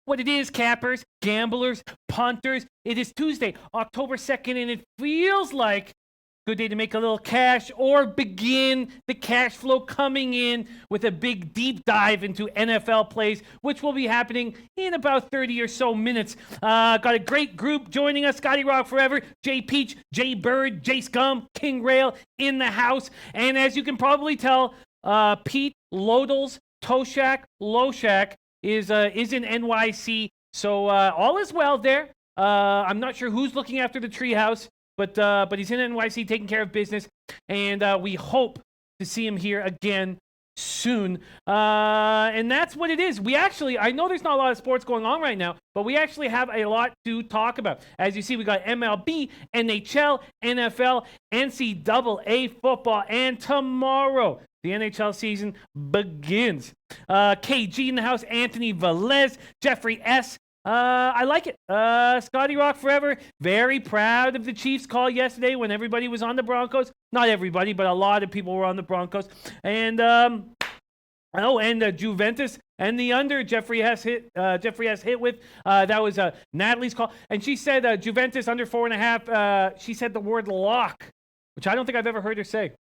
what it is, cappers, gamblers, punters. It is Tuesday, October 2nd, and it feels like a good day to make a little cash or begin the cash flow coming in with a big deep dive into NFL plays, which will be happening in about 30 or so minutes. Got a great group joining us. Scotty Rock Forever, Jay Peach, Jay Bird, Jay Scum, King Rail in the house. And as you can probably tell, Pete Lodels, Toshak, Loshak is in NYC. So all is well there. I'm not sure who's looking after the treehouse, but he's in NYC taking care of business, and we hope to see him here again soon. And that's what it is. I know there's not a lot of sports going on right now, but we actually have a lot to talk about. As you see, we got MLB, NHL, NFL, NCAA football, and tomorrow the NHL season begins. KG in the house, Anthony Velez, Jeffrey S. I like it. Scotty Rock Forever, very proud of the Chiefs call yesterday when everybody was on the Broncos. Not everybody, but a lot of people were on the Broncos. And Juventus and the under Jeffrey has hit with. That was Natalie's call. And she said Juventus under 4.5. She said the word lock, which I don't think I've ever heard her say.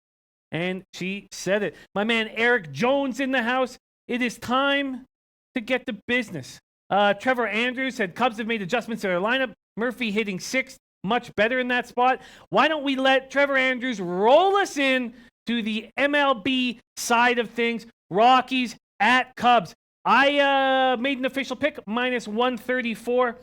And she said it. My man Eric Jones in the house. It is time to get to business. Trevor Andrews said Cubs have made adjustments to their lineup. Murphy hitting sixth, much better in that spot. Why don't we let Trevor Andrews roll us in to the MLB side of things? Rockies at Cubs. I made an official pick, minus 134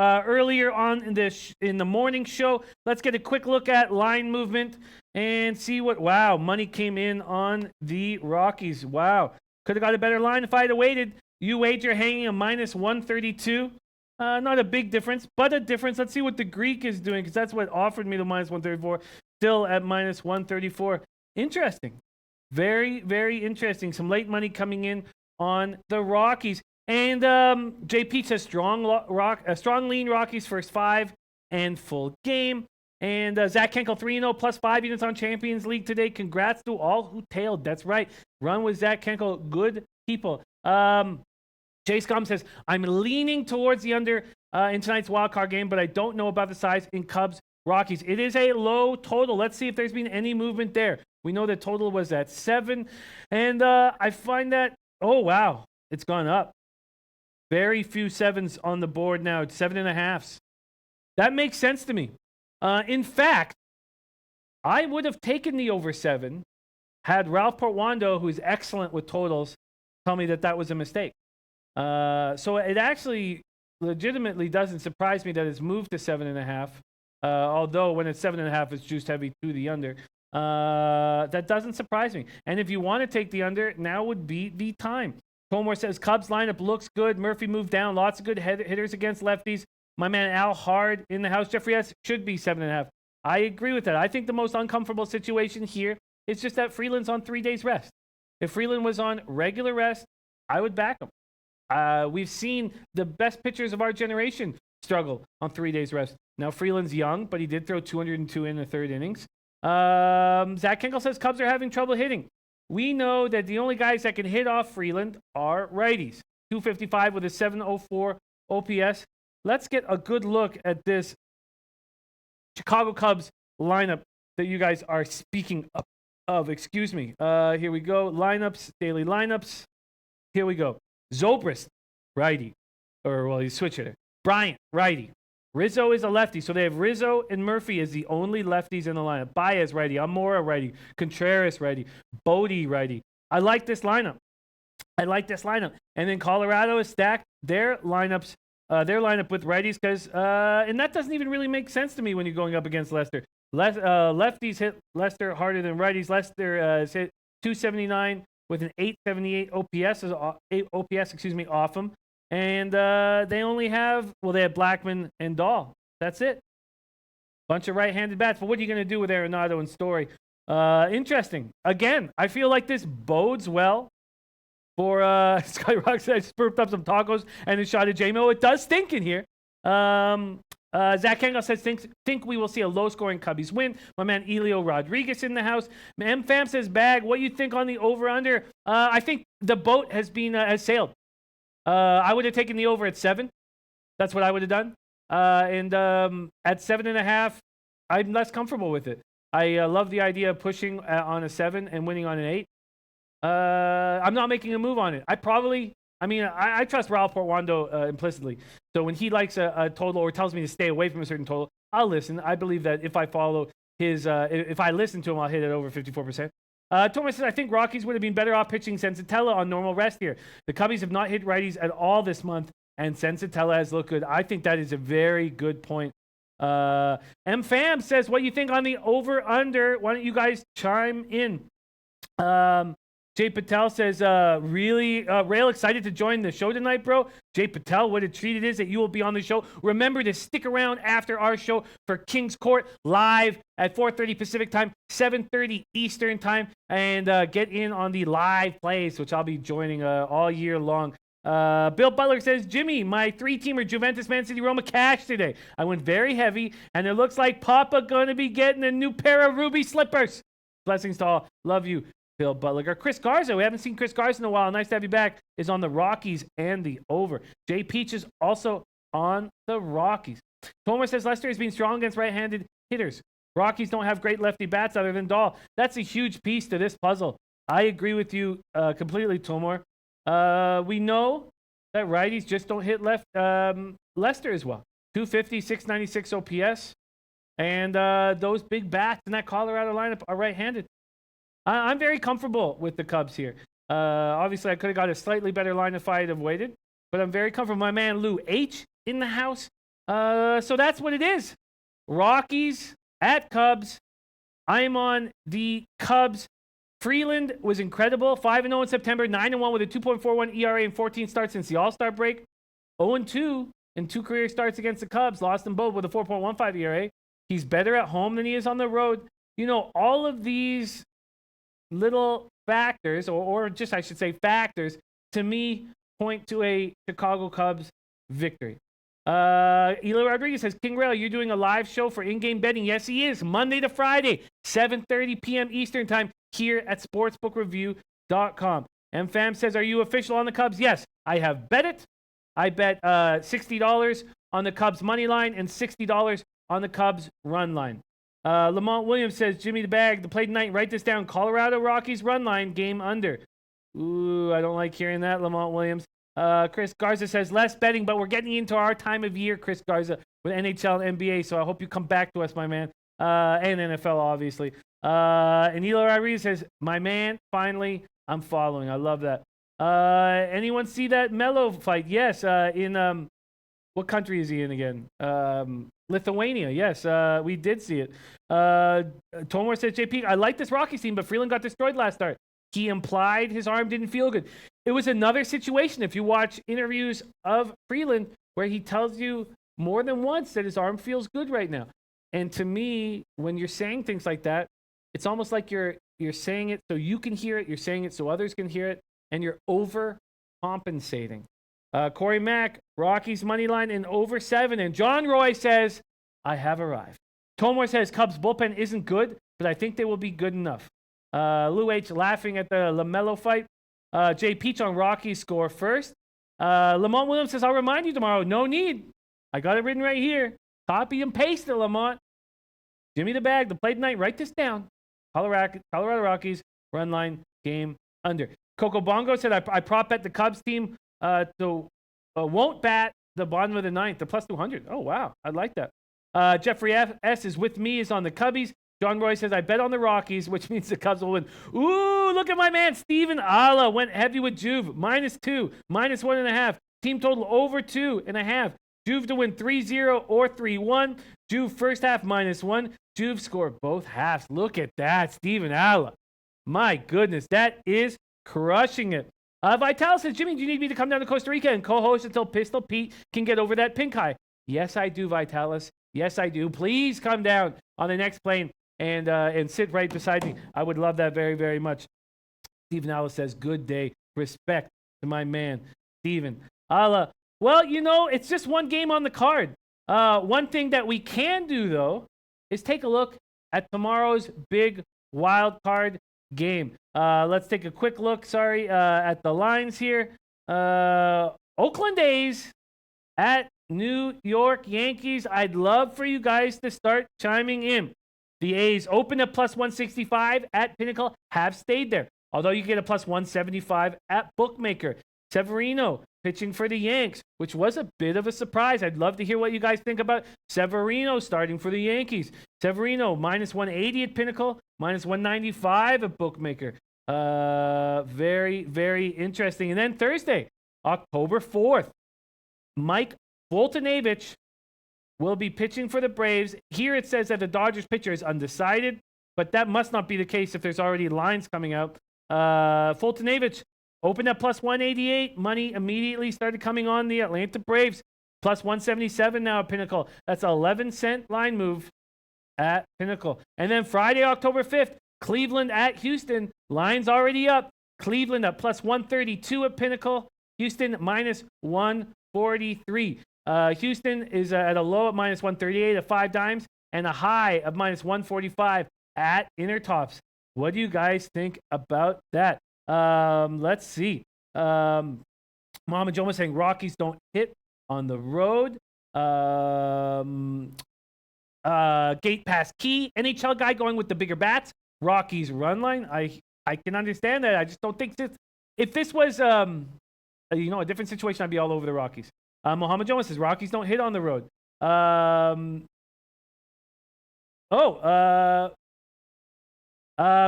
earlier on in the morning show. Let's get a quick look at line movement and see what, wow, money came in on the Rockies. Wow. Could have got a better line if I had waited. You wager hanging a minus 132. Not a big difference, but a difference. Let's see what the Greek is doing, because that's what offered me the minus 134. Still at minus 134. Interesting. Very, very interesting. Some late money coming in on the Rockies. And JP says strong lean Rockies first 5 and full game. And Zach Kenkel 3-0 plus 5 units on Champions League today. Congrats to all who tailed. That's right. Run with Zach Kenkel. Good people. Jay Scum says, I'm leaning towards the under in tonight's wild card game, but I don't know about the size in Cubs-Rockies. It is a low total. Let's see if there's been any movement there. We know the total was at 7. And I find that, oh, wow, it's gone up. Very few 7s on the board now. It's 7.5. That makes sense to me. In fact, I would have taken the over 7 had Ralph Portwando, who's excellent with totals, tell me that was a mistake. So it actually legitimately doesn't surprise me that it's moved to 7.5. Although when it's 7.5, it's juiced heavy to the under. That doesn't surprise me. And if you want to take the under, now would be the time. Colmore says Cubs lineup looks good. Murphy moved down. Lots of good hitters against lefties. My man Al Hard in the house. Jeffrey S. should be 7.5. I agree with that. I think the most uncomfortable situation here is just that Freeland's on 3 days rest. If Freeland was on regular rest, I would back him. We've seen the best pitchers of our generation struggle on 3 days rest. Now, Freeland's young, but he did throw 202 in the third innings. Zach Kenkel says Cubs are having trouble hitting. We know that the only guys that can hit off Freeland are righties. 255 with a 704 OPS. Let's get a good look at this Chicago Cubs lineup that you guys are speaking of. Excuse me. Here we go. Lineups, daily lineups. Here we go. Zobrist, righty. He's switch hitter. Bryant, righty. Rizzo is a lefty, so they have Rizzo and Murphy as the only lefties in the lineup. Baez, righty. Amora, righty. Contreras, righty. Bodie, righty. I like this lineup. And then Colorado is stacked their lineup with righties because, and that doesn't even really make sense to me when you're going up against Leicester. Lefties hit Leicester harder than righties. Leicester has hit 279 with an 878 OPS off them. And they only have, they have Blackman and Dahl. That's it. Bunch of right-handed bats. But what are you going to do with Arenado and Story? Interesting. Again, I feel like this bodes well for Skyrock said I spurped up some tacos and a shot of J-Mo. It does stink in here. Zach Engel says, think we will see a low-scoring Cubbies win. My man Elio Rodriguez in the house. M-Fam says, Bag, what do you think on the over-under? I think the boat has been has sailed. I would have taken the over at 7. That's what I would have done. And at 7.5, I'm less comfortable with it. I love the idea of pushing on a 7 and winning on an 8. I'm not making a move on it. I trust Ralph Portwando implicitly. So when he likes a total or tells me to stay away from a certain total, I'll listen. I believe that if I follow his, if I listen to him, I'll hit it over 54%. Thomas says, I think Rockies would have been better off pitching Sensatella on normal rest here. The Cubbies have not hit righties at all this month, and Sensatella has looked good. I think that is a very good point. M-Fam says, what do you think on the over-under? Why don't you guys chime in? Jay Patel says, really, Rail excited to join the show tonight, bro. Jay Patel, what a treat it is that you will be on the show. Remember to stick around after our show for King's Court live at 4:30 Pacific time, 7:30 Eastern time, and get in on the live plays, which I'll be joining all year long. Bill Butler says, Jimmy, my 3-teamer Juventus, Man City, Roma cash today. I went very heavy, and it looks like Papa going to be getting a new pair of ruby slippers. Blessings to all. Love you, Bill Butler. Chris Garza, we haven't seen Chris Garza in a while. Nice to have you back. Is on the Rockies and the over. Jay Peach is also on the Rockies. Tomer says Lester has been strong against right-handed hitters. Rockies don't have great lefty bats other than Dahl. That's a huge piece to this puzzle. I agree with you completely, Tomor. We know that righties just don't hit Lester as well. 250, 696 OPS. And those big bats in that Colorado lineup are right-handed. I'm very comfortable with the Cubs here. Obviously, I could have got a slightly better line if I had waited, but I'm very comfortable. My man Lou H in the house. So that's what it is. Rockies at Cubs. I'm on the Cubs. Freeland was incredible. 5-0 in September, 9-1 with a 2.41 ERA and 14 starts since the All-Star break. 0-2 in 2 career starts against the Cubs. Lost them both with a 4.15 ERA. He's better at home than he is on the road. You know, all of these little factors, or just I should say factors, to me point to a Chicago Cubs victory. Elo Rodriguez says, King Rail, you're doing a live show for in-game betting. Yes, he is. Monday to Friday, 7:30 p.m. Eastern time here at sportsbookreview.com. And Fam says, are you official on the Cubs? Yes, I have bet it. I bet $60 on the Cubs money line and $60 on the Cubs run line. Lamont Williams says, Jimmy the Bag, the play tonight, write this down. Colorado Rockies run line, game under. Ooh, I don't like hearing that, Lamont Williams. Chris Garza says, less betting, but we're getting into our time of year, Chris Garza, with NHL and NBA, so I hope you come back to us, my man. And NFL, obviously. And Elo Rodriguez says, my man, finally, I'm following. I love that. Anyone see that Melo fight? Yes, in, what country is he in again? Lithuania, yes, we did see it. Tomor says, JP, I like this Rockies team, but Freeland got destroyed last start. He implied his arm didn't feel good. It was another situation, if you watch interviews of Freeland, where he tells you more than once that his arm feels good right now. And to me, when you're saying things like that, it's almost like you're saying it so you can hear it, you're saying it so others can hear it, and you're overcompensating. Corey Mack, Rockies money line in over 7. And John Roy says, I have arrived. Tomor says Cubs bullpen isn't good, but I think they will be good enough. Lou H laughing at the LaMelo fight. Jay Peach on Rockies score first. Lamont Williams says, I'll remind you tomorrow. No need. I got it written right here. Copy and paste it, Lamont. Jimmy the Bag, the play tonight. Write this down. Colorado Rockies run line, game under. Coco Bongo said, I prop bet the Cubs team won't bat the bottom of the ninth. They're plus 200. Oh, wow. I like that. Jeffrey S. is with me, is on the Cubbies. John Roy says, I bet on the Rockies, which means the Cubs will win. Ooh, look at my man, Steven Ala. Went heavy with Juve. -2, -1.5. Team total over 2.5. Juve to win 3-0 or 3-1. Juve first half -1. Juve score both halves. Look at that, Steven Ala. My goodness, that is crushing it. Vital says, Jimmy, do you need me to come down to Costa Rica and co-host until Pistol Pete can get over that pink eye? Yes, I do, Vitalis. Yes, I do. Please come down on the next plane and sit right beside me. I would love that very, very much. Stephen Alla says, good day. Respect to my man, Stephen Alla. Well, you know, it's just one game on the card. One thing that we can do, though, is take a look at tomorrow's big wild card game. Let's take a quick look, at the lines here. Oakland A's at New York Yankees. I'd love for you guys to start chiming in. The A's open at plus 165 at Pinnacle, have stayed there. Although you get a plus 175 at Bookmaker. Severino pitching for the Yanks, which was a bit of a surprise. I'd love to hear what you guys think about Severino starting for the Yankees. Severino minus 180 at Pinnacle, minus 195 at Bookmaker. Very, very interesting. And then Thursday, October 4th, Mike Foltynewicz will be pitching for the Braves. Here it says that the Dodgers pitcher is undecided, but that must not be the case if there's already lines coming out. Foltynewicz opened at plus 188. Money immediately started coming on the Atlanta Braves. Plus 177 now at Pinnacle. That's an 11-cent line move at Pinnacle. And then Friday, October 5th, Cleveland at Houston. Line's already up. Cleveland at plus 132 at Pinnacle. Houston minus 143. Houston is at a low at minus 138 at 5 dimes and a high of minus 145 at Intertops. What do you guys think about that? Let's see. Mama Joma saying Rockies don't hit on the road. Gate pass key. NHL guy going with the bigger bats. Rockies run line. I can understand that. I just don't think this. If this was a different situation, I'd be all over the Rockies. Muhammad Jones says Rockies don't hit on the road.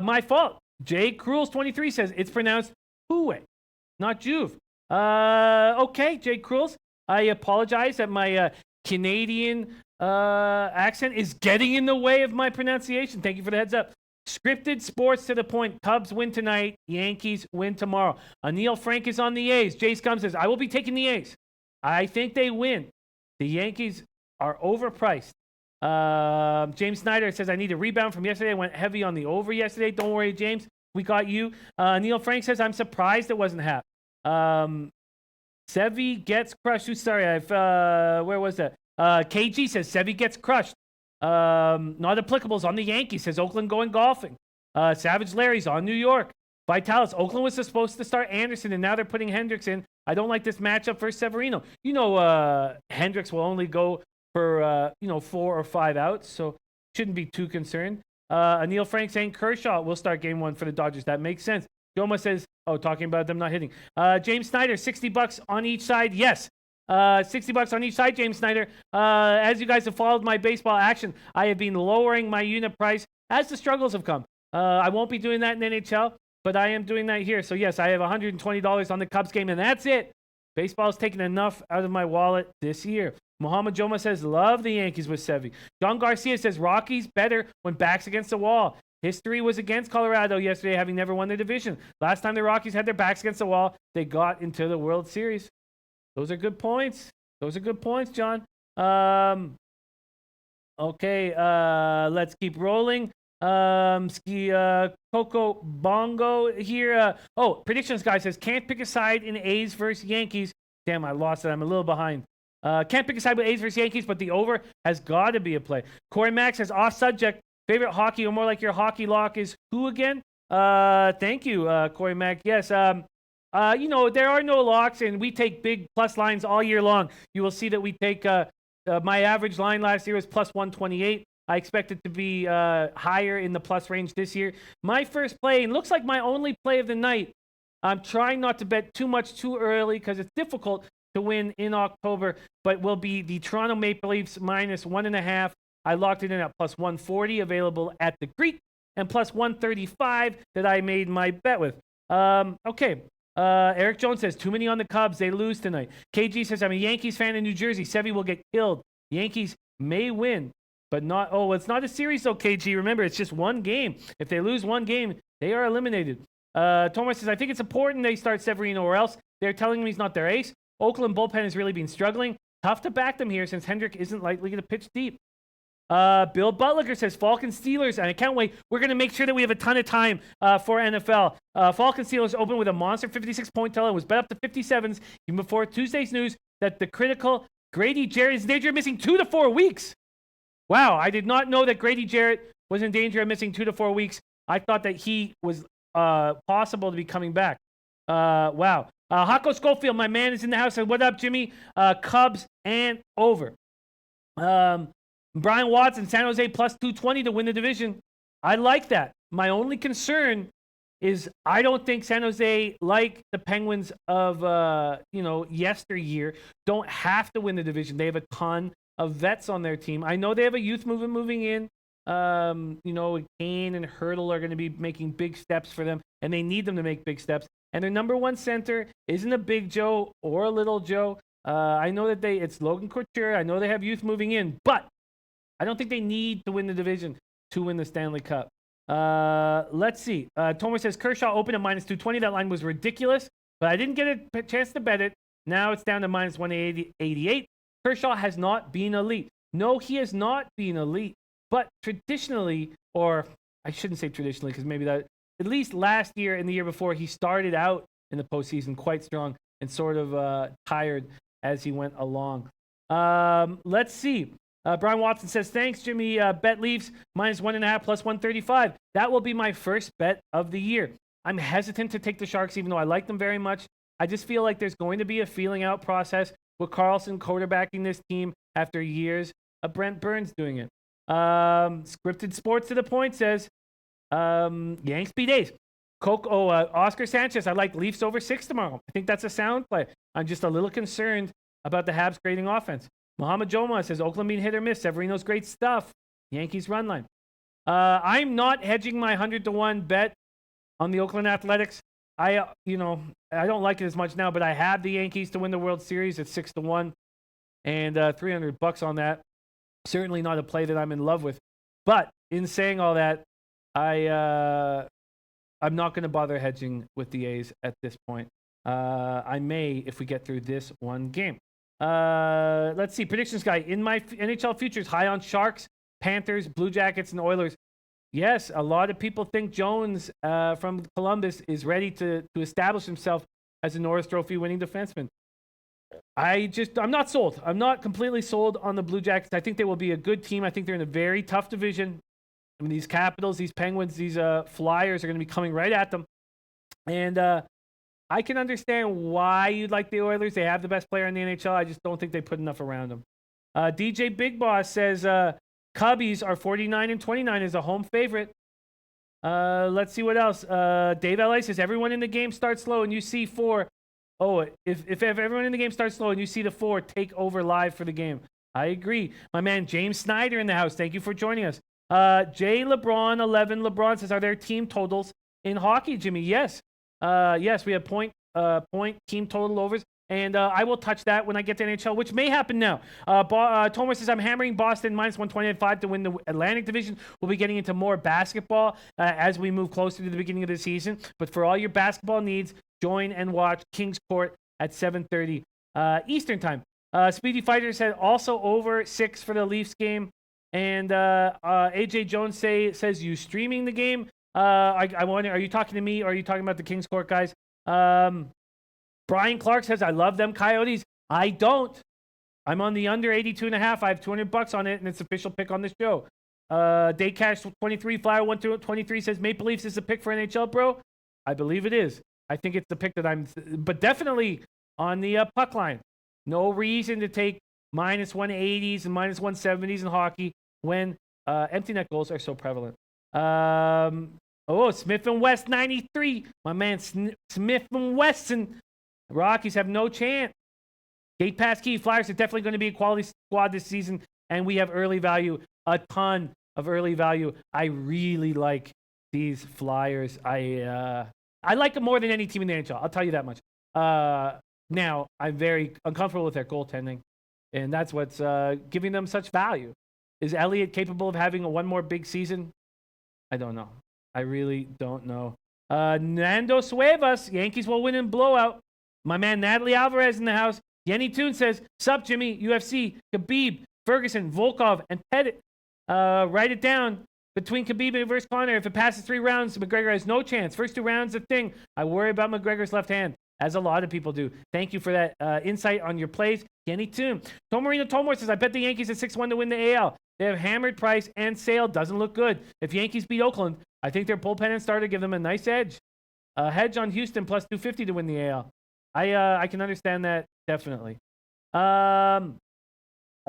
My fault. Jay Cruels 23 says it's pronounced Huey, not Juve. Okay, Jay Cruels. I apologize that my Canadian accent is getting in the way of my pronunciation. Thank you for the heads up. Scripted sports to the point. Cubs win tonight. Yankees win tomorrow. Anil Frank is on the A's. Jace Gum says, I will be taking the A's. I think they win. The Yankees are overpriced. James Snyder says, I need a rebound from yesterday. I went heavy on the over yesterday. Don't worry, James. We got you. Neil Frank says, I'm surprised it wasn't half. Sevy gets crushed. Where was that? KG says, Sevy gets crushed. Not applicables on the Yankees. Says Oakland going golfing. Savage Larry's on New York. Vitalis, Oakland was supposed to start Anderson, and now they're putting Hendricks in. I don't like this matchup for Severino. Hendricks will only go for 4 or 5 outs, so shouldn't be too concerned. Anil Frank saying Kershaw will start game 1 for the Dodgers. That makes sense. Joma says, talking about them not hitting. James Snyder, $60 on each side. Yes, $60 on each side, James Snyder. As you guys have followed my baseball action, I have been lowering my unit price as the struggles have come. I won't be doing that in NHL, but I am doing that here. So yes, I have $120 on the Cubs game, and that's it. Baseball's taken enough out of my wallet this year. Muhammad Joma says, love the Yankees with Sevy. John Garcia says, Rockies better when backs against the wall. History was against Colorado yesterday, having never won the division. Last time the Rockies had their backs against the wall, they got into the World Series. Those are good points. John. Okay, let's keep rolling. Coco Bongo here. Predictions guy says, can't pick a side in A's versus Yankees. Damn, I lost it. I'm a little behind. Can't pick a side with A's versus Yankees, but the over has got to be a play. Corey Mack says, off subject, favorite hockey or more like your hockey lock is who again? Thank you, Corey Mack. Yes, there are no locks, and we take big plus lines all year long. You will see that we take my average line last year was plus 128. I expect it to be higher in the plus range this year. My first play, and looks like my only play of the night, I'm trying not to bet too much too early because it's difficult to win in October, but will be the Toronto Maple Leafs minus 1.5. I locked it in at plus 140, available at the Greek, and plus 135 that I made my bet with. Okay. Eric Jones says, too many on the Cubs. They lose tonight. KG says, I'm a Yankees fan in New Jersey. Sevy will get killed. Yankees may win, but not. It's not a series though, KG. Remember, it's just one game. If they lose one game, they are eliminated. Thomas says, I think it's important they start Severino or else they're telling me he's not their ace. Oakland bullpen has really been struggling. Tough to back them here since Hendrick isn't likely going to pitch deep. Bill Butler says Falcons Steelers, and I can't wait. We're going to make sure that we have a ton of time for NFL. Falcons Steelers opened with a monster 56-point total and was bet up to 57s even before Tuesday's news that the critical Grady Jarrett is in danger of missing 2 to 4 weeks. Wow, I did not know that Grady Jarrett was in danger of missing 2 to 4 weeks. I thought that he was possible to be coming back. Wow. Hako Schofield, my man, is in the house. What up, Jimmy? Cubs and over. Brian Watson, San Jose plus 220 to win the division. I like that. My only concern is I don't think San Jose, like the Penguins of yesteryear, don't have to win the division. They have a ton of vets on their team. I know they have a youth movement moving in. Kane and Hurdle are going to be making big steps for them, and they need them to make big steps. And their number one center isn't a Big Joe or a Little Joe. I know that it's Logan Couture. I know they have youth moving in, but I don't think they need to win the division to win the Stanley Cup. Let's see. Tomer says Kershaw opened at minus 220. That line was ridiculous, but I didn't get a chance to bet it. Now it's down to minus 188. Kershaw has not been elite. No, he has not been elite. But traditionally, or I shouldn't say traditionally, because maybe that, at least last year and the year before, he started out in the postseason quite strong and sort of tired as he went along. Let's see. Brian Watson says, thanks, Jimmy. Bet Leafs minus 1.5 plus 135. That will be my first bet of the year. I'm hesitant to take the Sharks, even though I like them very much. I just feel like there's going to be a feeling out process with Carlson quarterbacking this team after years of Brent Burns doing it. Scripted Sports to the Point says, Yanks beat A's. Oscar Sanchez, I like Leafs over 6 tomorrow. I think that's a sound play. I'm just a little concerned about the Habs grading offense. Muhammad Joma says, Oakland being hit or miss. Severino's great stuff. Yankees run line. I'm not hedging my 100-1 bet on the Oakland Athletics. I don't like it as much now, but I have the Yankees to win the World Series at 6-1 and $300 on that. Certainly not a play that I'm in love with. But in saying all that, I'm not going to bother hedging with the A's at this point. I may if we get through this one game. Let's see. Predictions guy. In my NHL futures, high on Sharks, Panthers, Blue Jackets, and Oilers. Yes, a lot of people think Jones from Columbus is ready to establish himself as a Norris Trophy winning defenseman. I'm not sold. I'm not completely sold on the Blue Jackets. I think they will be a good team. I think they're in a very tough division. I mean, these Capitals, these Penguins, these Flyers are going to be coming right at them. And I can understand why you'd like the Oilers. They have the best player in the NHL. I just don't think they put enough around them. DJ Big Boss says Cubbies are 49-29 as a home favorite. Let's see what else. Dave L.A. says everyone in the game starts slow and you see 4. Oh, if everyone in the game starts slow and you see the 4, take over live for the game. I agree. My man James Snyder in the house. Thank you for joining us. J LeBron 11. LeBron says, are there team totals in hockey, Jimmy? Yes. Yes, we have point team total overs. And I will touch that when I get to NHL, which may happen now. Tomer says, I'm hammering Boston minus 125 to win the Atlantic Division. We'll be getting into more basketball as we move closer to the beginning of the season. But for all your basketball needs, join and watch Kings Court at 7:30 Eastern Time. Speedy Fighter said also over 6 for the Leafs game. And AJ Jones says, you streaming the game? I wonder, are you talking to me or are you talking about the Kings Court guys? Brian Clark says, I love them Coyotes. I don't. I'm on the under 82.5. I have $200 on it, and it's official pick on the show. Daycash 23, Flyer 123 says, Maple Leafs is a pick for NHL, bro. I believe it is. I think it's the pick that but definitely on the puck line. No reason to take minus 180s and minus 170s in hockey when empty net goals are so prevalent. Smith and West 93. My man Smith and Weston. Rockies have no chance. Gate Pass Key. Flyers are definitely going to be a quality squad this season, and we have early value, a ton of early value. I really like these Flyers. I like them more than any team in the NHL. I'll tell you that much. Now, I'm very uncomfortable with their goaltending, and that's what's giving them such value. Is Elliott capable of having one more big season? I don't know. I really don't know. Nando Suevas, Yankees will win in blowout. My man Natalie Alvarez in the house. Yenny Toon says, sup, Jimmy, UFC, Khabib, Ferguson, Volkov, and Pettit. Write it down. Between Khabib and versus Conor, if it passes 3 rounds, McGregor has no chance. First 2 rounds, the thing. I worry about McGregor's left hand, as a lot of people do. Thank you for that insight on your plays. Yenny Toon. Tomarino Tomor says, I bet the Yankees at 6-1 to win the AL. They have hammered Price and Sale. Doesn't look good. If Yankees beat Oakland, I think their bullpen and starter give them a nice edge. Hedge on Houston plus 250 to win the AL. I can understand that definitely.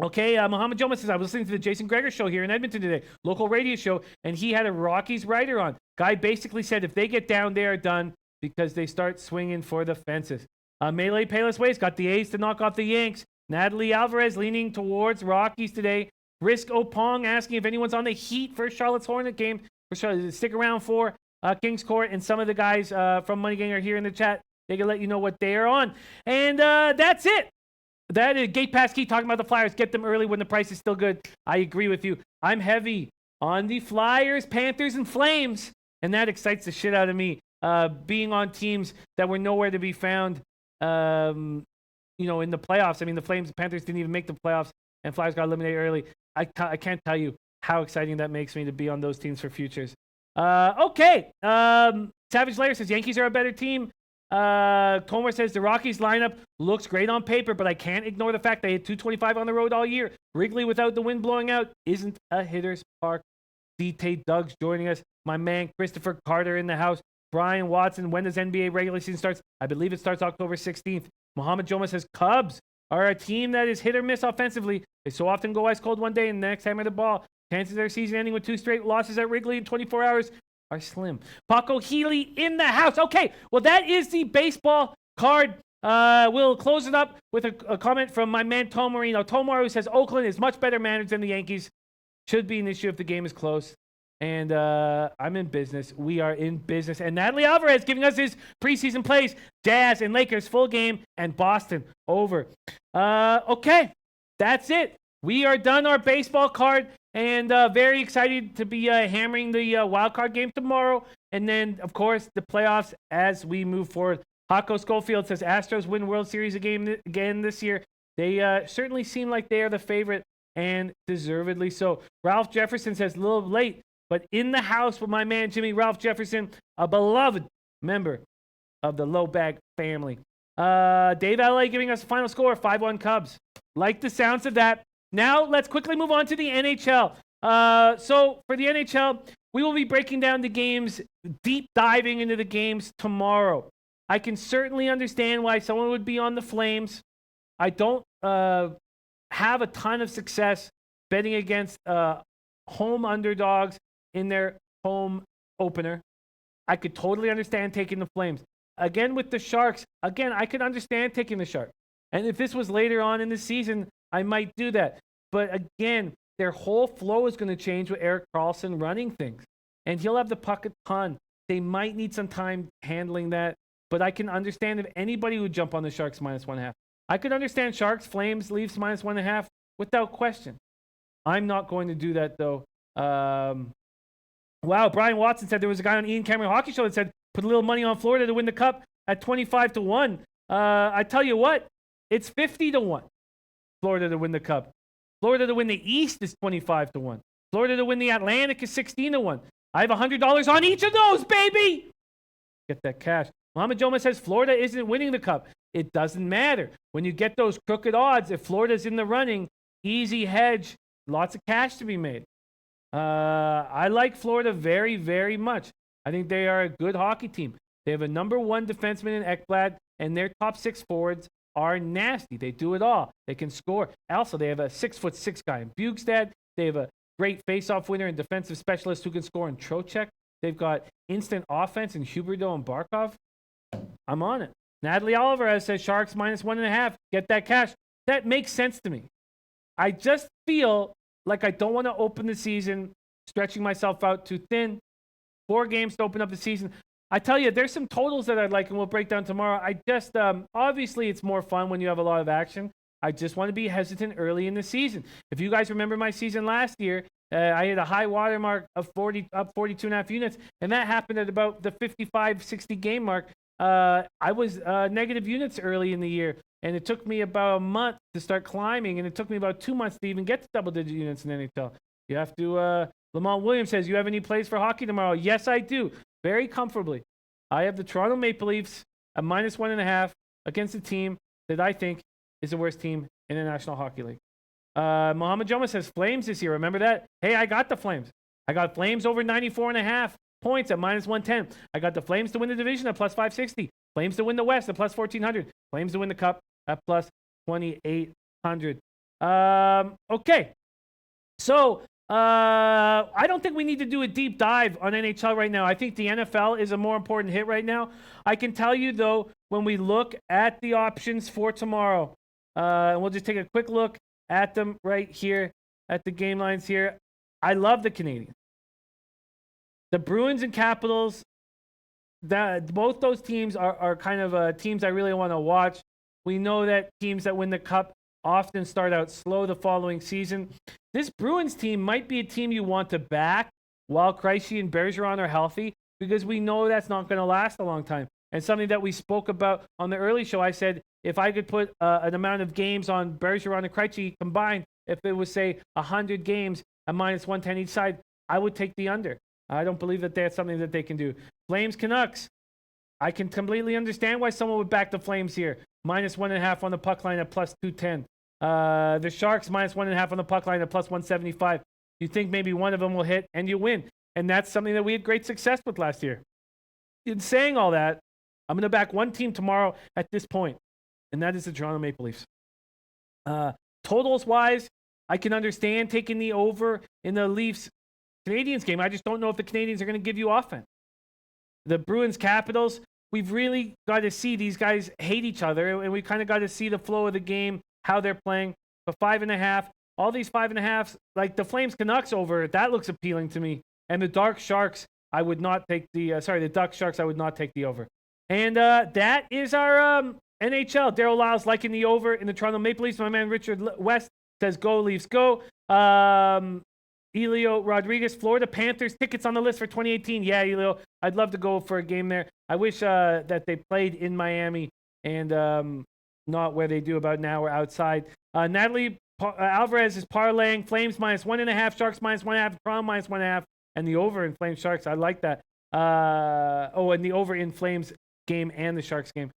Okay, Muhammad Joma says, I was listening to the Jason Greger show here in Edmonton today, local radio show, and he had a Rockies writer on. Guy basically said if they get down, they are done because they start swinging for the fences. Melee Payless Ways got the A's to knock off the Yanks. Natalie Alvarez leaning towards Rockies today. Risk Opong asking if anyone's on the Heat for Charlotte's Hornet game. Stick around for Kings Court, and some of the guys from Money Gang are here in the chat. They can let you know what they are on. And that's it. That is Gate Pass Key talking about the Flyers. Get them early when the price is still good. I agree with you. I'm heavy on the Flyers, Panthers, and Flames, and that excites the shit out of me. Being on teams that were nowhere to be found, in the playoffs. I mean, the Flames and Panthers didn't even make the playoffs, and Flyers got eliminated early. I can't tell you how exciting that makes me to be on those teams for futures. Okay. Savage Lair says Yankees are a better team. Comer says the Rockies lineup looks great on paper, but I can't ignore the fact they had 225 on the road all year. Wrigley without the wind blowing out isn't a hitter's park. DT Doug's joining us. My man Christopher Carter in the house. Brian Watson, when does NBA regular season starts? I believe it starts October 16th. Muhammad Joma says Cubs are a team that is hit or miss offensively. They so often go ice cold one day and the next hammer the ball. Chances of their season ending with 2 straight losses at Wrigley in 24 hours are slim. Paco Healy in the house. Okay, well, that is the baseball card. We'll close it up with a comment from my man Tom Marino. Tomar, who says Oakland is much better managed than the Yankees. Should be an issue if the game is close. And I'm in business. We are in business. And Natalie Alvarez giving us his preseason plays. Jazz and Lakers full game and Boston over. Okay, that's it. We are done our baseball card. And very excited to be hammering the wild card game tomorrow. And then, of course, the playoffs as we move forward. Hako Schofield says Astros win World Series again this year. They certainly seem like they are the favorite, and deservedly so. Ralph Jefferson says a little late, but in the house with my man Jimmy Ralph Jefferson, a beloved member of the Low Bag family. Dave LA giving us a final score, 5-1 Cubs. Like the sounds of that. Now, let's quickly move on to the NHL. So, for the NHL, we will be breaking down the games, deep diving into the games tomorrow. I can certainly understand why someone would be on the Flames. I don't have a ton of success betting against home underdogs in their home opener. I could totally understand taking the Flames. Again, with the Sharks, I could understand taking the Sharks. And if this was later on in the season, I might do that. But again, their whole flow is going to change with Erik Karlsson running things. And he'll have the puck a ton. They might need some time handling that. But I can understand if anybody would jump on the Sharks -1.5. I could understand Sharks, Flames, Leafs -1.5 without question. I'm not going to do that, though. Wow, Brian Watson said there was a guy on Ian Cameron Hockey Show that said put a little money on Florida to win the Cup at 25-1. I tell you what, it's 50-1. Florida to win the Cup. Florida to win the East is 25-1. Florida to win the Atlantic is 16-1. I have $100 on each of those, baby. Get that cash. Muhammad Joma says Florida isn't winning the Cup. It doesn't matter. When you get those crooked odds, if Florida's in the running, easy hedge, lots of cash to be made. I like Florida very, very much. I think they are a good hockey team. They have a number 1 defenseman in Ekblad, and their top 6 forwards are nasty. They do it all. They can score. Also, they have a 6'6" guy in Bugstad. They have a great face-off winner and defensive specialist who can score in Trocheck. They've got instant offense in Huberdeau and Barkov. I'm on it. Natalie Alvarez says Sharks -1.5. Get that cash. That makes sense to me. I just feel like I don't want to open the season stretching myself out too thin. 4 games to open up the season. I tell you, there's some totals that I'd like, and we'll break down tomorrow. I just, obviously, it's more fun when you have a lot of action. I just want to be hesitant early in the season. If you guys remember my season last year, I had a high water mark of 42.5 units, and that happened at about the 55-60 game mark. I was negative units early in the year, and it took me about a month to start climbing, and it took me about 2 months to even get to double-digit units in NHL. You have to, Lamont Williams says, you have any plays for hockey tomorrow? Yes, I do. Very comfortably. I have the Toronto Maple Leafs at -1.5 against a team that I think is the worst team in the National Hockey League. Mohamed Joma says Flames this year. Remember that? Hey, I got the Flames. I got Flames over 94.5. points at -110. I got the Flames to win the division at +560. Flames to win the West at +1400. Flames to win the Cup at +2800. Okay. So I don't think we need to do a deep dive on NHL right now. I think the NFL is a more important hit right now. I can tell you, though, when we look at the options for tomorrow, and we'll just take a quick look at them right here, at the game lines here. I love the Canadiens. The Bruins and Capitals, both those teams are kind of teams I really want to watch. We know that teams that win the Cup often start out slow the following season. This Bruins team might be a team you want to back while Krejci and Bergeron are healthy, because we know that's not going to last a long time. And something that we spoke about on the early show, I said if I could put an amount of games on Bergeron and Krejci combined, if it was, say, 100 games at -110 each side, I would take the under. I don't believe that that's something that they can do. Flames Canucks. I can completely understand why someone would back the Flames here. -1.5 on the puck line at +210. The Sharks -1.5 on the puck line at +175. You think maybe one of them will hit and you win. And that's something that we had great success with last year. In saying all that, I'm going to back one team tomorrow at this point, and that is the Toronto Maple Leafs. Totals-wise, I can understand taking the over in the Leafs-Canadiens game. I just don't know if the Canadiens are going to give you offense. The Bruins-Capitals, we've really got to see these guys hate each other, and we kind of got to see the flow of the game, how they're playing. But 5.5, all these 5.5s, like the Flames Canucks over, that looks appealing to me. And the Dark Sharks, I would not take the Duck Sharks, I would not take the over. And that is our NHL. Daryl Lyles liking the over in the Toronto Maple Leafs. My man Richard West says go Leafs go. Elio Rodriguez, Florida Panthers tickets on the list for 2018. Yeah, Elio, I'd love to go for a game there. I wish that they played in Miami and not where they do about an hour outside. Natalie Alvarez is parlaying Flames -1.5, Sharks -1.5, Toronto -1.5, and the over in Flames Sharks. I like that. And the over in Flames game and the Sharks game.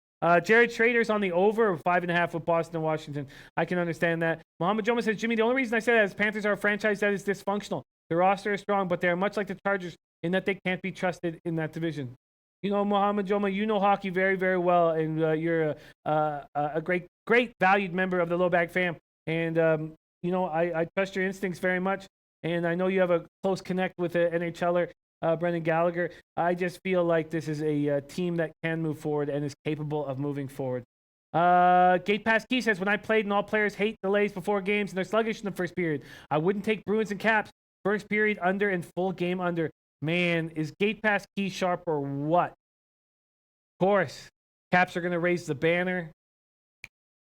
Jared Schrader's on the over 5.5 with Boston and Washington. I can understand that. Mohamed Joma says, Jimmy, the only reason I say that is Panthers are a franchise that is dysfunctional. The roster is strong, but they are much like the Chargers in that they can't be trusted in that division. You know, Mohamed Joma, you know hockey very, very well, and you're a great valued member of the Low Bag fam. And, I trust your instincts very much, and I know you have a close connect with an NHLer, Brendan Gallagher. I just feel like this is a team that can move forward and is capable of moving forward. Gate Pass Key says, when I played and all players hate delays before games and they're sluggish in the first period, I wouldn't take Bruins and Caps. First period under and full game under. Man, is Gate Pass Key sharp or what? Of course, Caps are going to raise the banner.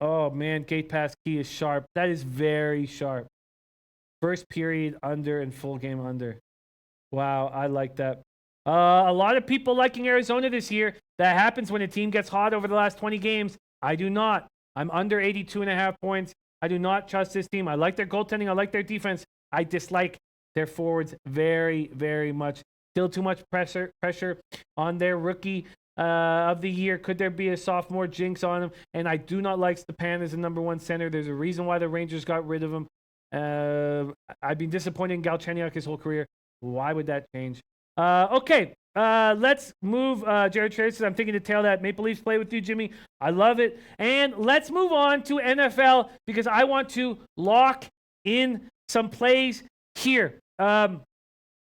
Oh, man, Gate Pass Key is sharp. That is very sharp. First period under and full game under. Wow, I like that. A lot of people liking Arizona this year. That happens when a team gets hot over the last 20 games. I do not. I'm under 82.5 points. I do not trust this team. I like their goaltending. I like their defense. I dislike their forwards very, very much. Still too much pressure on their rookie of the year. Could there be a sophomore jinx on him? And I do not like Stepan as the number one center. There's a reason why the Rangers got rid of him. I've been disappointed in Galchenyuk his whole career. Why would that change? Okay, let's move. Jared Trader says, I'm thinking to tail that Maple Leafs play with you, Jimmy. I love it. And let's move on to NFL because I want to lock in some plays here.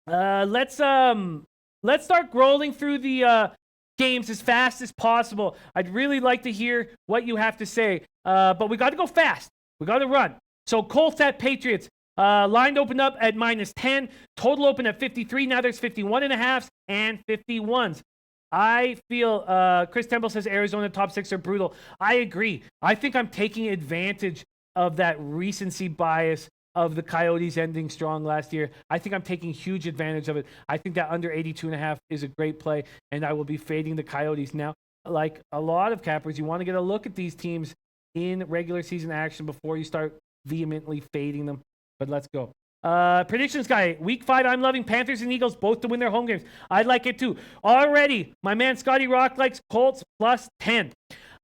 Let's start rolling through the games as fast as possible. I'd really like to hear what you have to say, but we got to go fast. We got to run. So Colts at Patriots. Line opened up at -10. Total open at 53. Now there's 51.5s and 51s. I feel Chris Temple says Arizona top 6 are brutal. I agree. I think I'm taking advantage of that recency bias of the Coyotes ending strong last year. I think I'm taking huge advantage of it. I think that under 82.5 is a great play, and I will be fading the Coyotes now. Like a lot of cappers, you want to get a look at these teams in regular season action before you start vehemently fading them. But let's go. Predictions guy. Week 5, I'm loving Panthers and Eagles both to win their home games. I like it too. Already, my man Scotty Rock likes Colts +10.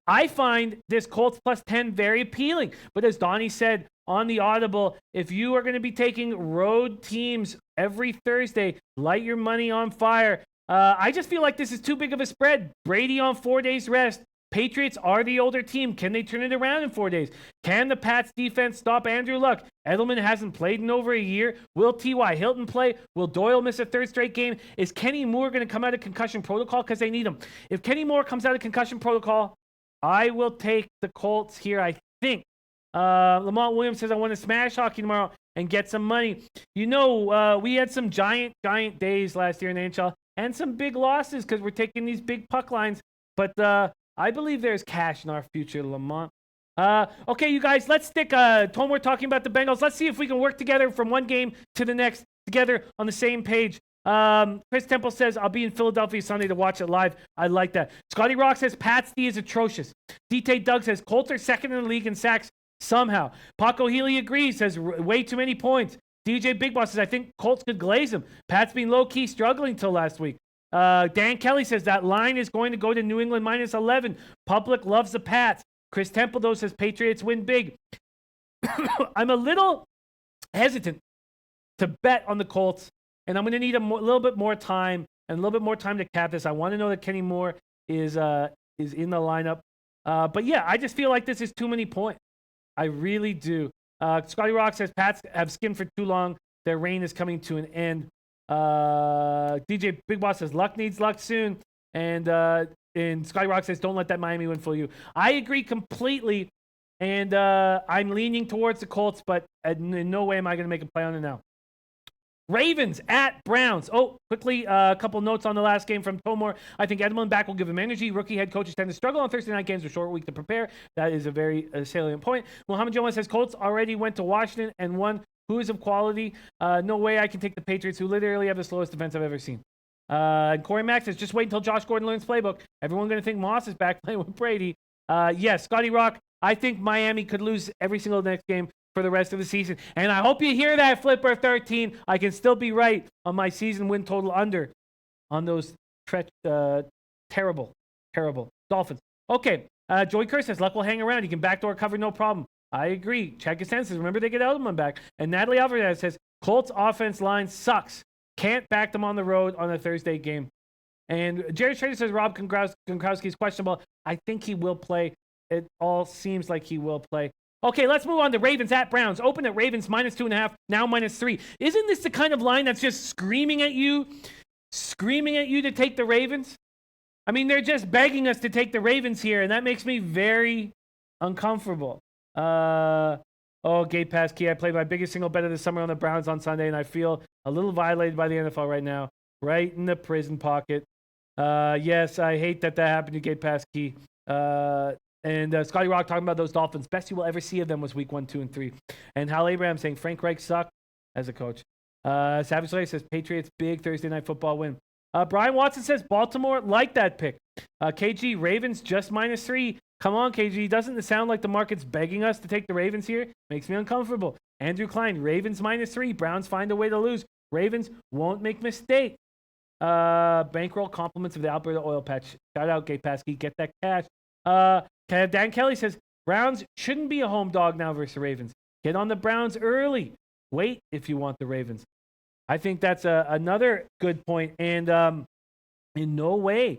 I find this Colts +10 very appealing. But as Donnie said on the Audible. If you are going to be taking road teams every Thursday, light your money on fire. I just feel like this is too big of a spread. Brady on 4 days rest. Patriots are the older team. Can they turn it around in 4 days? Can the Pats defense stop Andrew Luck? Edelman hasn't played in over a year. Will T.Y. Hilton play? Will Doyle miss a third straight game? Is Kenny Moore going to come out of concussion protocol because they need him? If Kenny Moore comes out of concussion protocol, I will take the Colts here, I think. Lamont Williams says, I want to smash hockey tomorrow and get some money. You know, we had some giant days last year in the NHL and some big losses because we're taking these big puck lines. But I believe there's cash in our future, Lamont. Okay, you guys, let's stick. Tom, we're talking about the Bengals. Let's see if we can work together from one game to the next, together on the same page. Chris Temple says, I'll be in Philadelphia Sunday to watch it live. I like that. Scotty Rock says, Pat's D is atrocious. DT Doug says, Colts are second in the league in sacks somehow. Paco Healy agrees, says, way too many points. DJ Big Boss says, I think Colts could glaze him. Pat's been low-key struggling till last week. Dan Kelly says that line is going to go to New England minus 11. Public loves the Pats. Chris Temple, though, says Patriots win big. I'm a little hesitant to bet on the Colts, and I'm going to need little bit more time and a little bit more time to cap this. I want to know that Kenny Moore is in the lineup. But, yeah, I just feel like this is too many points. I really do. Scotty Rock says Pats have skimmed for too long. Their reign is coming to an end. DJ Big Boss says luck needs luck soon, and Scotty Rock says don't let that Miami win fool you. I agree completely, and I'm leaning towards the Colts, but in no way am I going to make a play on it now. Ravens at Browns. Oh, quickly, a couple notes on the last game from Tomor. I think Edelman back will give him energy. Rookie head coaches tend to struggle on Thursday night games with a short week to prepare. That is a very salient point. Muhammad Jones says Colts already went to Washington and won. Who is of quality? No way I can take the Patriots, who literally have the slowest defense I've ever seen. And Corey Mack says, just wait until Josh Gordon learns playbook. Everyone's going to think Moss is back playing with Brady. Yes, Scotty Rock, I think Miami could lose every single next game for the rest of the season. And I hope you hear that, Flipper 13. I can still be right on my season win total under on those terrible Dolphins. Okay, Joey Kerr says, Luck will hang around. He can backdoor cover, no problem. I agree. Check his senses. Remember, they get Edelman back. And Natalie Alvarez says, Colts offense line sucks. Can't back them on the road on a Thursday game. And Jerry Trader says, Rob Gronkowski's questionable. I think he will play. It all seems like he will play. Okay, let's move on to Ravens at Browns. Open at Ravens minus 2.5, now minus 3. Isn't this the kind of line that's just screaming at you to take the Ravens? I mean, they're just begging us to take the Ravens here, and that makes me very uncomfortable. Gabe Passkey, I played my biggest single bet of the summer on the Browns on Sunday, and I feel a little violated by the NFL right now. Right in the prison pocket. Yes, I hate that happened to Gabe Passkey. And Scotty Rock talking about those Dolphins. Best you will ever see of them was week 1, 2, and 3. And Hal Abraham saying Frank Reich sucked as a coach. Savage Slay says Patriots big Thursday night football win. Brian Watson says Baltimore like that pick. KG Ravens just minus 3. Come on, KG. Doesn't it sound like the market's begging us to take the Ravens here? Makes me uncomfortable. Andrew Klein, Ravens minus 3. Browns find a way to lose. Ravens won't make mistakes. Bankroll compliments of the Alberta oil patch. Shout out, Gabe Passkey. Get that cash. Dan Kelly says, Browns shouldn't be a home dog now versus the Ravens. Get on the Browns early. Wait if you want the Ravens. I think that's another good point. And in no way,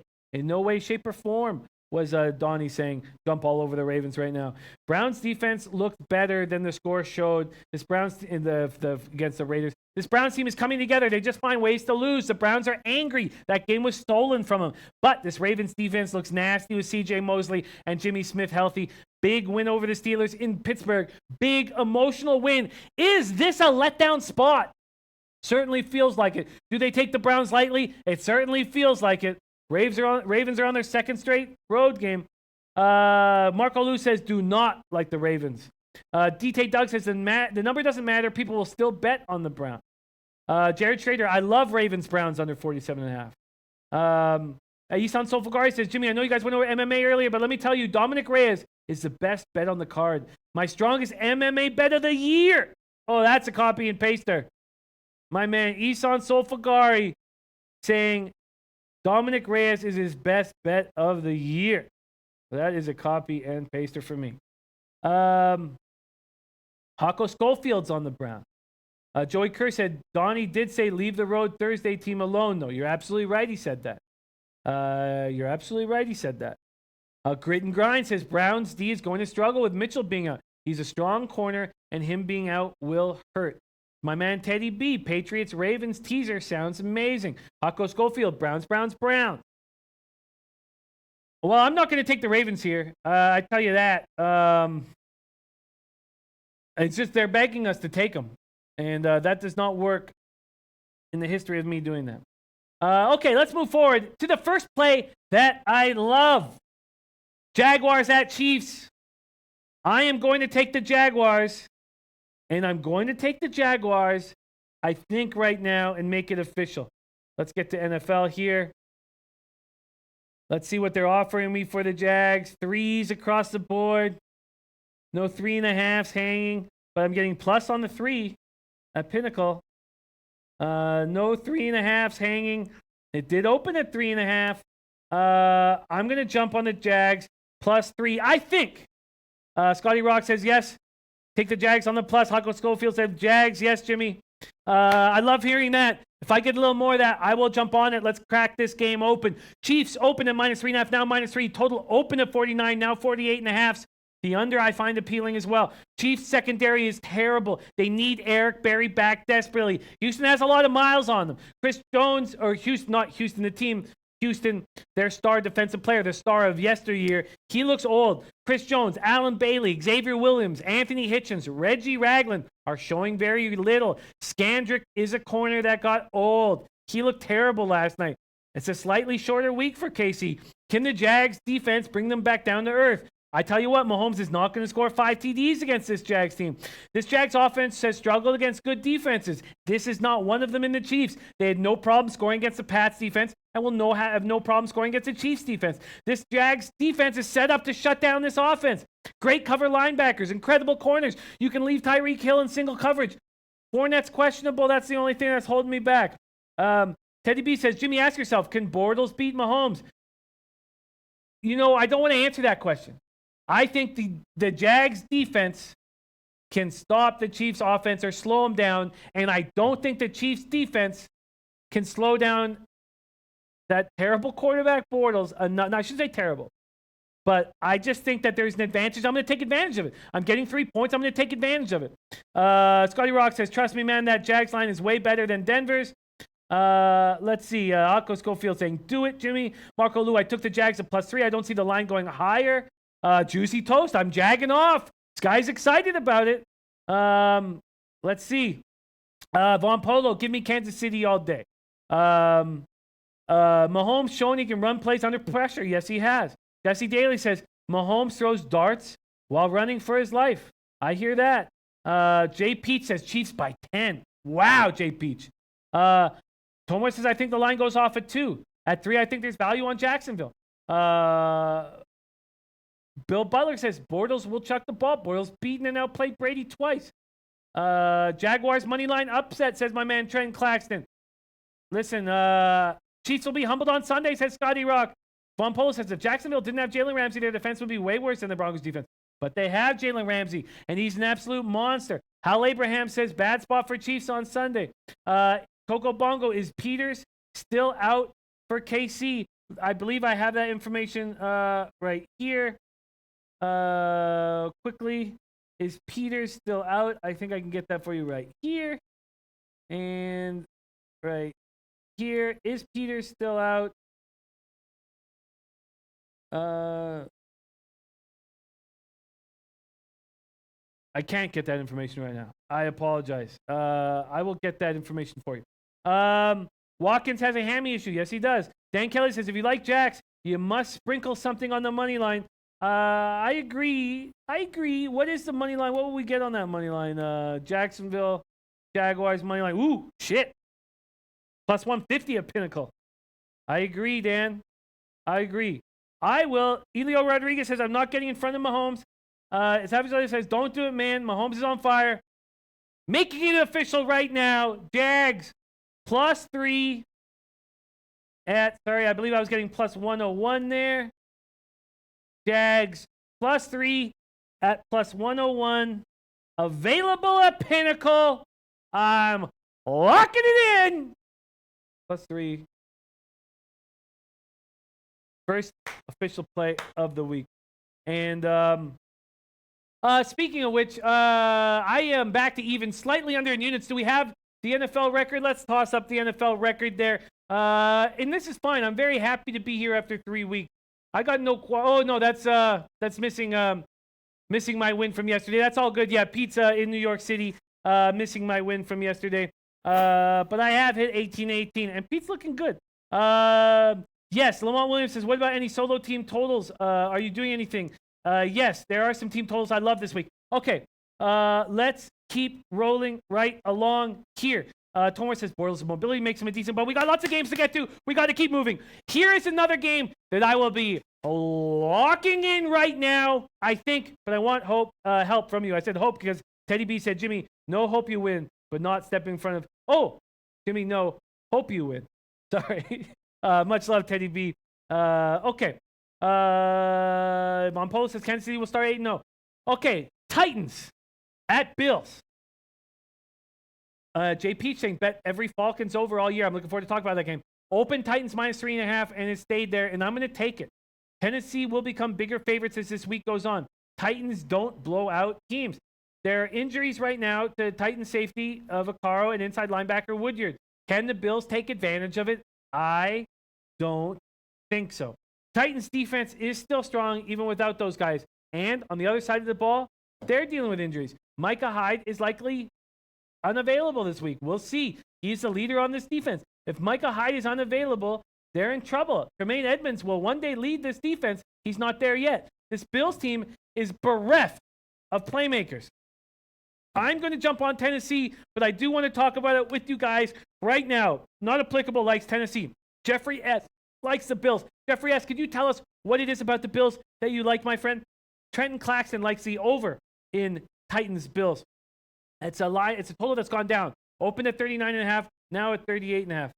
shape, or form was Donnie saying jump all over the Ravens right now. Browns defense looked better than the score showed. This Browns in the against the Raiders. This Browns team is coming together. They just find ways to lose. The Browns are angry. That game was stolen from them. But this Ravens defense looks nasty with C.J. Mosley and Jimmy Smith healthy. Big win over the Steelers in Pittsburgh. Big emotional win. Is this a letdown spot? Certainly feels like it. Do they take the Browns lightly? It certainly feels like it. Ravens are on their second straight road game. Marco Lou says do not like the Ravens. DT Doug says the number doesn't matter. People will still bet on the Browns. Jared Schrader, I love Ravens Browns under 47.5. Isan Sofagari says, Jimmy, I know you guys went over MMA earlier, but let me tell you, Dominic Reyes is the best bet on the card. My strongest MMA bet of the year. Oh, that's a copy and paster. My man, Isan Sofagari, saying Dominic Reyes is his best bet of the year. That is a copy and paster for me. Hako Schofield's on the Browns. Joey Kerr said, Donnie did say leave the road Thursday team alone, though. You're absolutely right. He said that. You're absolutely right. He said that. Grit and Grind says Browns D is going to struggle with Mitchell being out. He's a strong corner, and him being out will hurt. My man Teddy B, Patriots Ravens teaser sounds amazing. Hako Schofield, Browns. Well, I'm not going to take the Ravens here. I tell you that. It's just they're begging us to take them. And that does not work in the history of me doing that. Okay, let's move forward to the first play that I love. Jaguars at Chiefs. I am going to take the Jaguars. And I'm going to take the Jaguars, I think, right now and make it official. Let's get to NFL here. Let's see what they're offering me for the Jags. 3s across the board. No 3.5s hanging. But I'm getting plus on the 3 at Pinnacle. No 3.5s hanging. It did open at 3.5. I'm going to jump on the Jags. Plus 3, I think. Scotty Rock says yes. Take the Jags on the plus. Hako Schofield said Jags. Yes, Jimmy. I love hearing that. If I get a little more of that, I will jump on it. Let's crack this game open. Chiefs open at -3.5, now -3. Total open at 49, now 48.5. The under I find appealing as well. Chiefs secondary is terrible. They need Eric Berry back desperately. Houston has a lot of miles on them. Chris Jones, or Houston, not Houston, the team. Houston, their star defensive player, the star of yesteryear. He looks old. Chris Jones, Alan Bailey, Xavier Williams, Anthony Hitchens, Reggie Ragland are showing very little. Scandrick is a corner that got old. He looked terrible last night. It's a slightly shorter week for KC. Can the Jags defense bring them back down to earth? I tell you what, Mahomes is not going to score 5 TDs against this Jags team. This Jags offense has struggled against good defenses. This is not one of them in the Chiefs. They had no problem scoring against the Pats defense and will have no problem scoring against the Chiefs defense. This Jags defense is set up to shut down this offense. Great cover linebackers, incredible corners. You can leave Tyreek Hill in single coverage. Fournette's questionable. That's the only thing that's holding me back. Teddy B says, Jimmy, ask yourself, can Bortles beat Mahomes? You know, I don't want to answer that question. I think the Jags defense can stop the Chiefs offense or slow them down. And I don't think the Chiefs defense can slow down that terrible quarterback Bortles. No, I shouldn't say terrible. But I just think that there's an advantage. I'm going to take advantage of it. I'm getting 3 points. I'm going to take advantage of it. Scotty Rock says, trust me, man, that Jags line is way better than Denver's. Let's see. Akko Schofield saying, do it, Jimmy. Marco Lou, I took the Jags at +3. I don't see the line going higher. Juicy Toast, I'm jagging off. This guy's excited about it. Let's see. Von Polo, give me Kansas City all day. Mahomes showing he can run plays under pressure. Yes, he has. Jesse Daly says, Mahomes throws darts while running for his life. I hear that. Jay Peach says, Chiefs by 10. Wow, Jay Peach. Tomo says, I think the line goes off at 2. At 3, I think there's value on Jacksonville. Bill Butler says Bortles will chuck the ball. Bortles beaten and outplayed Brady twice. Jaguars money line upset, says my man Trent Claxton. Listen, Chiefs will be humbled on Sunday, says Scotty Rock. Von Polo says if Jacksonville didn't have Jalen Ramsey, their defense would be way worse than the Broncos defense. But they have Jalen Ramsey, and he's an absolute monster. Hal Abraham says bad spot for Chiefs on Sunday. Coco Bongo, is Peters still out for KC? I believe I have that information right here. Quickly, is Peters still out? I think I can get that for you right here. And right here, is Peters still out? I can't get that information right now. I apologize. I will get that information for you. Watkins has a hammy issue. Yes, he does. Dan Kelly says, if you like Jax, you must sprinkle something on the money line. I agree. What is the money line? What will we get on that money line? Jacksonville, Jaguars money line. Ooh, shit. Plus 150 at Pinnacle. I agree, Dan. I agree. I will. Elio Rodriguez says, I'm not getting in front of Mahomes. Savage says, don't do it, man. Mahomes is on fire. Making it official right now. Jags +3 at, sorry, I believe I was getting plus 101 there. Jags +3 at plus 101. Available at Pinnacle. I'm locking it in. +3. First official play of the week. And speaking of which, I am back to even slightly under in units. Do we have the NFL record? Let's toss up the NFL record there. And this is fine. I'm very happy to be here after 3 weeks. I got no. Oh no, that's missing. Missing my win from yesterday. That's all good. Yeah, pizza in New York City. Missing my win from yesterday. But I have hit 18-18, and Pete's looking good. Yes, Lamont Williams says, what about any solo team totals? Are you doing anything? Yes, there are some team totals I love this week. Okay, let's keep rolling right along here. Tomar says, Bortles' mobility makes him a decent, but we got lots of games to get to. We got to keep moving. Here is another game that I will be locking in right now, I think, but I want help from you. I said hope because Teddy B said, Jimmy, no hope you win, but not step in front of. Oh, Jimmy, no hope you win. Sorry. Much love, Teddy B. Okay. Monpolo says Kansas City will start 8-0. Okay. Titans at Bills. JP saying bet every Falcons over all year. I'm looking forward to talk about that game. Open Titans -3.5, and it stayed there, and I'm going to take it. Tennessee will become bigger favorites as this week goes on. Titans don't blow out teams. There are injuries right now to Titan safety of Vaccaro and inside linebacker Woodyard. Can the Bills take advantage of it? I don't think so. Titans defense is still strong even without those guys. And on the other side of the ball, they're dealing with injuries. Micah Hyde is likely unavailable this week. We'll see. He's the leader on this defense. If Micah Hyde is unavailable, they're in trouble. Tremaine Edmonds will one day lead this defense. He's not there yet. This Bills team is bereft of playmakers. I'm going to jump on Tennessee, but I do want to talk about it with you guys right now. Not applicable likes Tennessee. Jeffrey S. likes the Bills. Jeffrey S., could you tell us what it is about the Bills that you like, my friend? Trenton Claxton likes the over in Titans Bills. It's a lie. It's a total that's gone down. Opened at 39.5, now at 38.5.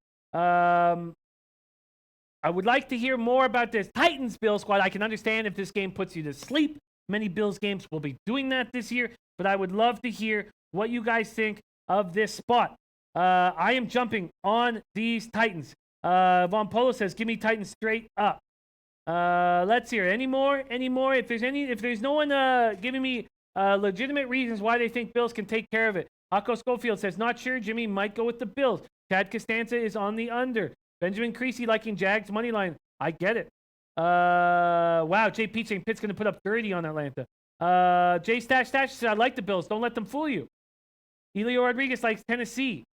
I would like to hear more about this Titans Bills squad. I can understand if this game puts you to sleep. Many Bills games will be doing that this year, but I would love to hear what you guys think of this spot. I am jumping on these Titans. Von Polo says, give me Titans straight up. Let's hear any more. If there's no one giving me legitimate reasons why they think Bills can take care of it. Akko Schofield says, not sure. Jimmy might go with the Bills. Chad Costanza is on the under. Benjamin Creasy liking Jags money line. I get it. Wow, Jay Peach saying Pitt's going to put up 30 on Atlanta. Jay Stash says, I like the Bills. Don't let them fool you. Elio Rodriguez likes Tennessee.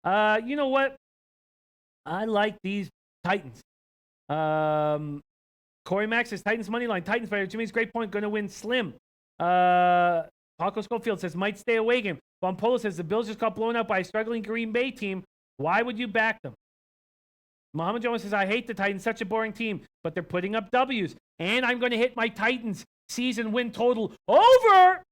You know what? I like these Titans. Corey Max says Titans money line. Titans better. Jimmy's great point. Going to win slim. Paco Schofield says might stay away game. Von Polo says the Bills just got blown out by a struggling Green Bay team. Why would you back them? Muhammad Jones says, I hate the Titans. Such a boring team. But they're putting up W's. And I'm going to hit my Titans season win total over.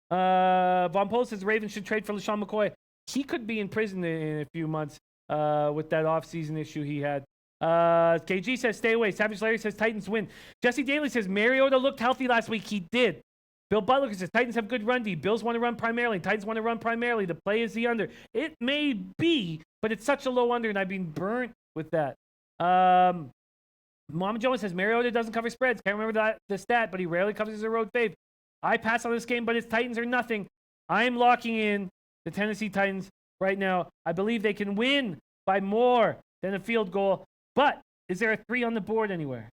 Von Polo says the Ravens should trade for LaShawn McCoy. He could be in prison in a few months with that offseason issue he had. KG says stay away. Savage Larry says Titans win. Jesse Daly says Mariota looked healthy last week. He did. Bill Butler says Titans have good run D. Bills want to run primarily. Titans want to run primarily. The play is the under. It may be, but it's such a low under, and I've been burnt with that. Mama Jones says Mariota doesn't cover spreads. Can't remember the stat, but he rarely covers as a road fave. I pass on this game, but it's Titans or nothing. I'm locking in the Tennessee Titans right now. I believe they can win by more than a field goal. But is there a 3 on the board anywhere?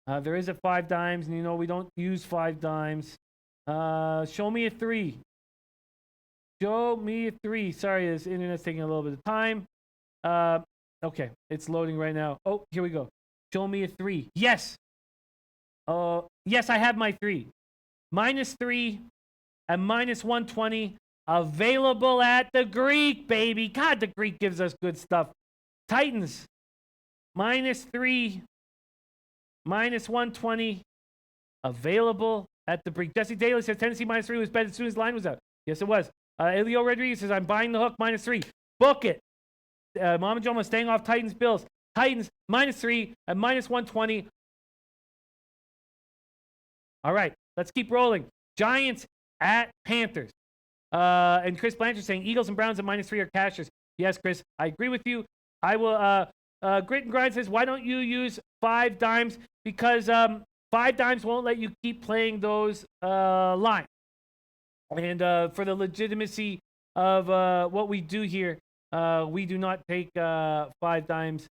There is a 5 dimes, and you know we don't use 5 dimes. Show me a 3. Show me a 3. Sorry, this internet's taking a little bit of time. Okay, it's loading right now. Oh, here we go. Show me a 3. Yes. Yes, I have my 3. -3 and -120 available at the Greek, baby. God, the Greek gives us good stuff. Titans -3, -120 available at the Greek. Jesse Daly says Tennessee -3 was bet as soon as the line was out. Yes, it was. Elio Rodriguez says I'm buying the hook -3. Book it. Mama Joma staying off Titans Bills. Titans -3 and -120. All right, let's keep rolling. Giants at Panthers. And Chris Blanchard saying Eagles and Browns at -3 are cashers. Yes, Chris, I agree with you. I will. Grit and Grind says, why don't you use 5 dimes? Because 5 dimes won't let you keep playing those lines. And for the legitimacy of what we do here, we do not take 5 dimes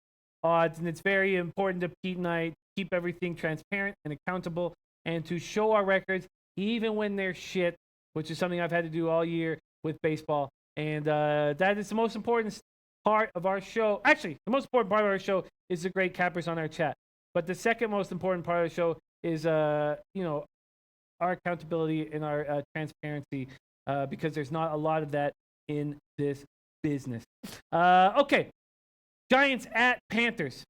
odds. And it's very important to Pete and I keep everything transparent and accountable and to show our records, even when they're shit, which is something I've had to do all year with baseball. And that is the most important part of our show. Actually, the most important part of our show is the great cappers on our chat. But the second most important part of the show is, our accountability and our transparency, because there's not a lot of that in this business. Okay, Giants at Panthers.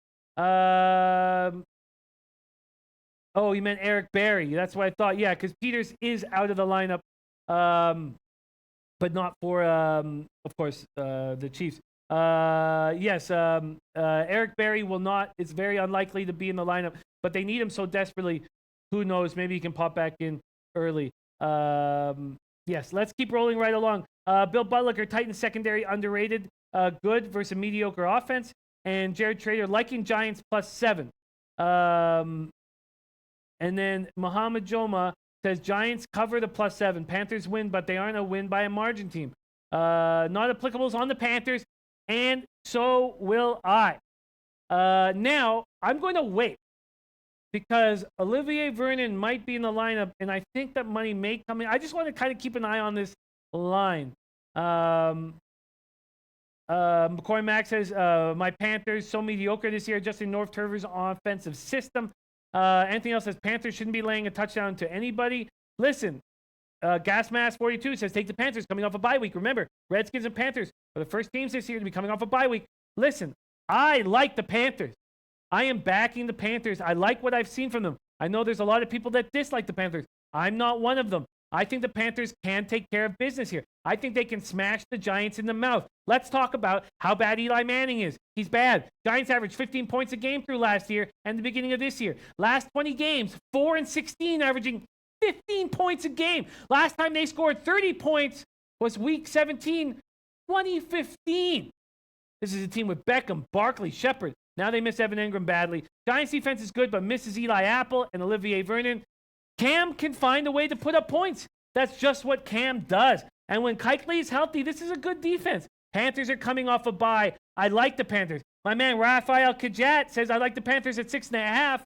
Oh, you meant Eric Berry. That's what I thought. Yeah, because Peters is out of the lineup, but not for, of course, the Chiefs. Yes, Eric Berry will not. It's very unlikely to be in the lineup, but they need him so desperately. Who knows? Maybe he can pop back in early. Yes, let's keep rolling right along. Bill Butler, Titans secondary underrated. Good versus mediocre offense. And Jared Trader liking Giants +7. And then Muhammad Joma says Giants cover the +7. Panthers win, but they aren't a win by a margin team. Not applicables on the Panthers, and so will I. Now, I'm going to wait because Olivier Vernon might be in the lineup, and I think that money may come in. I just want to kind of keep an eye on this line. McCoy Max says, my Panthers so mediocre this year, Justin North Turner's offensive system. Anthony else says, Panthers shouldn't be laying a touchdown to anybody. Listen, Gasmask42 says, take the Panthers coming off a bye week. Remember, Redskins and Panthers are the first teams this year to be coming off a bye week. Listen, I like the Panthers. I am backing the Panthers. I like what I've seen from them. I know there's a lot of people that dislike the Panthers. I'm not one of them. I think the Panthers can take care of business here. I think they can smash the Giants in the mouth. Let's talk about how bad Eli Manning is. He's bad. Giants averaged 15 points a game through last year and the beginning of this year. Last 20 games, 4-16, averaging 15 points a game. Last time they scored 30 points was week 17, 2015. This is a team with Beckham, Barkley, Shepard. Now they miss Evan Engram badly. Giants defense is good, but misses Eli Apple and Olivier Vernon. Cam can find a way to put up points. That's just what Cam does. And when Kuechly is healthy, this is a good defense. Panthers are coming off a bye. I like the Panthers. My man Rafael Kajat says, I like the Panthers at 6.5.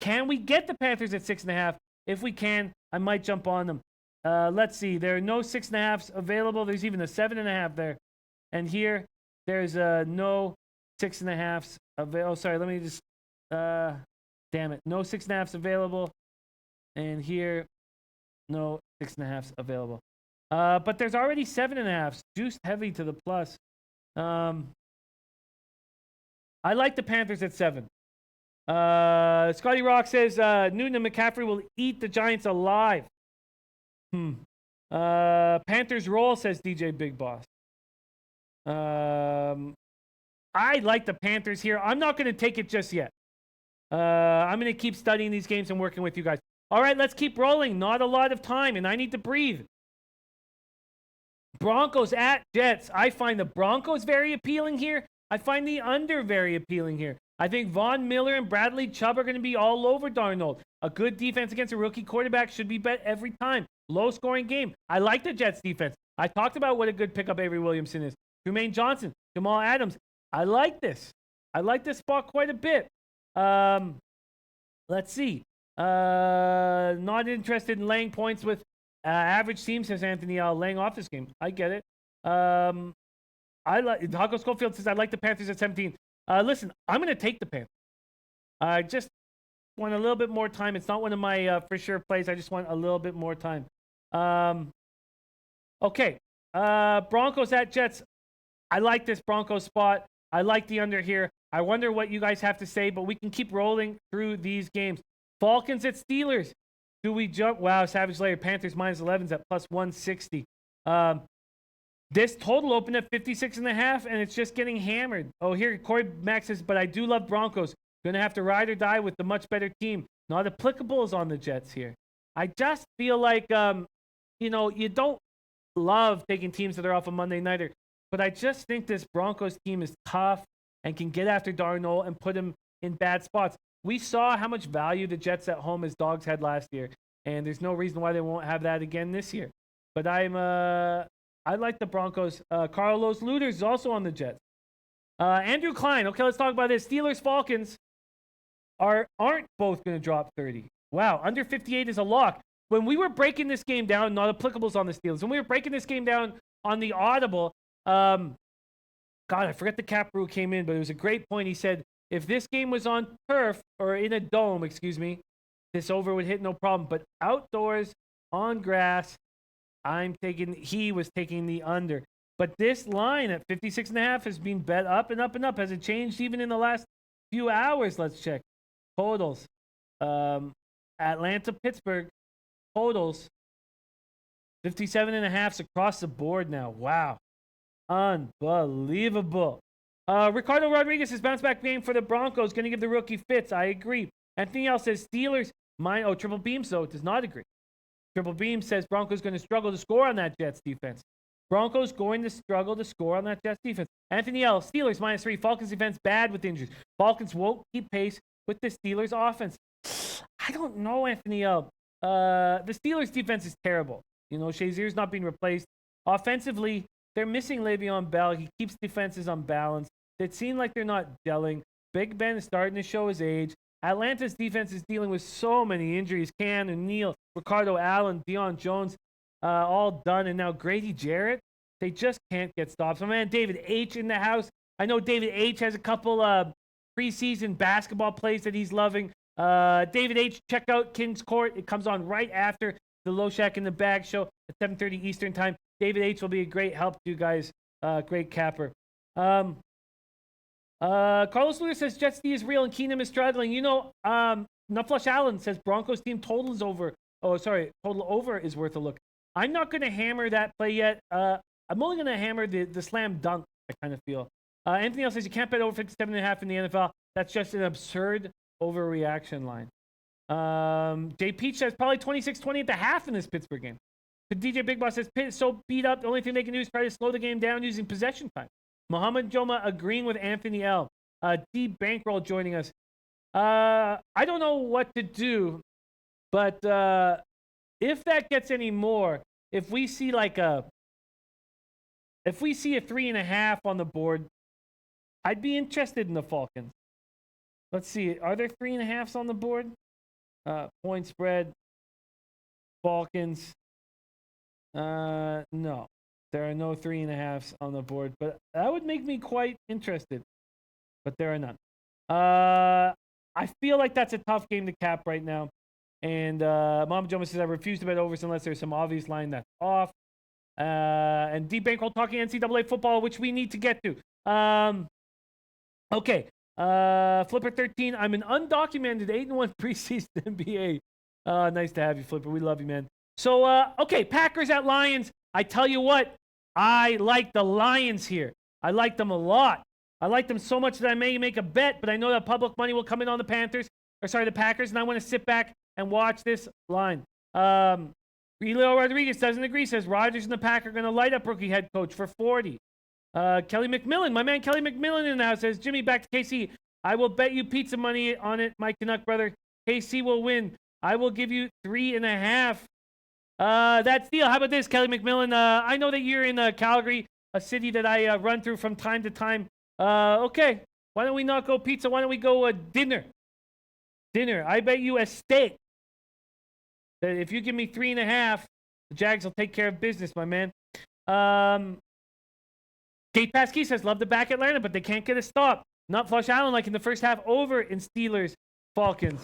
Can we get the Panthers at 6.5? If we can, I might jump on them. Let's see. There are no 6.5s available. There's even a 7.5 there. And here, there's no 6.5s available. Oh, sorry. Let me just, damn it. No 6.5s available. And here, no 6.5s available. But there's already 7.5s, juiced heavy to the plus. I like the Panthers at 7. Scotty Rock says Newton and McCaffrey will eat the Giants alive. Panthers roll, says DJ Big Boss. I like the Panthers here. I'm not going to take it just yet. I'm going to keep studying these games and working with you guys. All right, let's keep rolling. Not a lot of time, and I need to breathe. Broncos at Jets. I find the Broncos very appealing here. I find the under very appealing here. I think Von Miller and Bradley Chubb are going to be all over Darnold. A good defense against a rookie quarterback should be bet every time. Low-scoring game. I like the Jets defense. I talked about what a good pickup Avery Williamson is. Jermaine Johnson, Jamal Adams. I like this. I like this spot quite a bit. Let's see. Not interested in laying points with average teams, says Anthony L. Laying off this game. I get it. I like Taco Schofield says I like the Panthers at 17. Listen, I'm going to take the Panthers. I just want a little bit more time. It's not one of my for sure plays. I just want a little bit more time. Okay. Broncos at Jets. I like this Broncos spot. I like the under here. I wonder what you guys have to say, but we can keep rolling through these games. Falcons at Steelers. Do we jump? Wow, Savage Layer. Panthers -11s at +160. This total opened at 56.5, and it's just getting hammered. Oh, here, Corey Max says, but I do love Broncos. Going to have to ride or die with the much better team. Not applicables on the Jets here. I just feel like, you don't love taking teams that are off a Monday nighter, but I just think this Broncos team is tough and can get after Darnold and put him in bad spots. We saw how much value the Jets at home as dogs had last year, and there's no reason why they won't have that again this year. But I like the Broncos. Carlos Luders is also on the Jets. Andrew Klein. Okay, let's talk about this. Steelers Falcons aren't both going to drop 30. Wow, under 58 is a lock. When we were breaking this game down, not applicables on the Steelers. When we were breaking this game down on the Audible, God, I forget the cap rule came in, but it was a great point. He said if this game was on turf or in a dome, this over would hit no problem. But outdoors on grass, he was taking the under. But this line at 56.5 has been bet up and up and up. Has it changed even in the last few hours? Let's check. Totals. Atlanta, Pittsburgh. Totals. 57.5s across the board now. Wow. Unbelievable. Ricardo Rodriguez has bounced back game for the Broncos. Going to give the rookie fits. I agree. Anthony L says Steelers. Triple Beams, though, does not agree. Triple Beam says Broncos going to struggle to score on that Jets defense. Broncos going to struggle to score on that Jets defense. Anthony L, Steelers -3. Falcons defense bad with injuries. Falcons won't keep pace with the Steelers offense. I don't know, Anthony L. The Steelers defense is terrible. Shazier's not being replaced. Offensively, they're missing Le'Veon Bell. He keeps defenses unbalanced. It seems like they're not gelling. Big Ben is starting to show his age. Atlanta's defense is dealing with so many injuries. Cam and Neal, Ricardo Allen, Deion Jones, all done. And now Grady Jarrett, they just can't get stops. My man David H. in the house. I know David H. has a couple preseason basketball plays that he's loving. David H., check out King's Court. It comes on right after the Low Shack in the Bag show at 7:30 Eastern time. David H. will be a great help to you guys. Great capper. Carlos Lewis says Jets D is real and Keenum is struggling. Nutflush Allen says Broncos team total is over. Oh, sorry. Total over is worth a look. I'm not going to hammer that play yet. I'm only going to hammer the slam dunk, I kind of feel. Anthony L says you can't bet over 57.5 in the NFL. That's just an absurd overreaction line. Jay Peach says probably 26-20 at the half in this Pittsburgh game. The DJ Big Boss says Pitt is so beat up. The only thing they can do is try to slow the game down using possession time. Muhammad Joma agreeing with Anthony L. D Bankroll joining us. I don't know what to do, but if that gets any more, if we see a 3.5 on the board, I'd be interested in the Falcons. Let's see. Are there 3.5s on the board? Point spread. Falcons. No. There are no 3.5s on the board, but that would make me quite interested. But there are none. I feel like that's a tough game to cap right now. And Mama Joma says I refuse to bet overs unless there's some obvious line that's off. And D Bankroll talking NCAA football, which we need to get to. Okay. Flipper 13. I'm an undocumented 8-1 preseason NBA. Nice to have you, Flipper. We love you, man. So, okay, Packers at Lions. I tell you what, I like the Lions here. I like them a lot. I like them so much that I may make a bet, but I know that public money will come in on the Packers, and I want to sit back and watch this line. Elio Rodriguez doesn't agree, says Rodgers and the Packers are going to light up rookie head coach for 40. Kelly McMillan, my man Kelly McMillan in the house says, Jimmy, back to KC. I will bet you pizza money on it, my Canuck brother. KC will win. I will give you 3.5. That's deal. How about this, Kelly McMillan? I know that you're in Calgary, a city that I run through from time to time. Okay, why don't we not go pizza? Why don't we go dinner? Dinner. I bet you a steak. That if you give me 3.5, the Jags will take care of business, my man. Kate Pasky says, love the back Atlanta, but they can't get a stop. Not Flush Allen like in the first half over in Steelers, Falcons.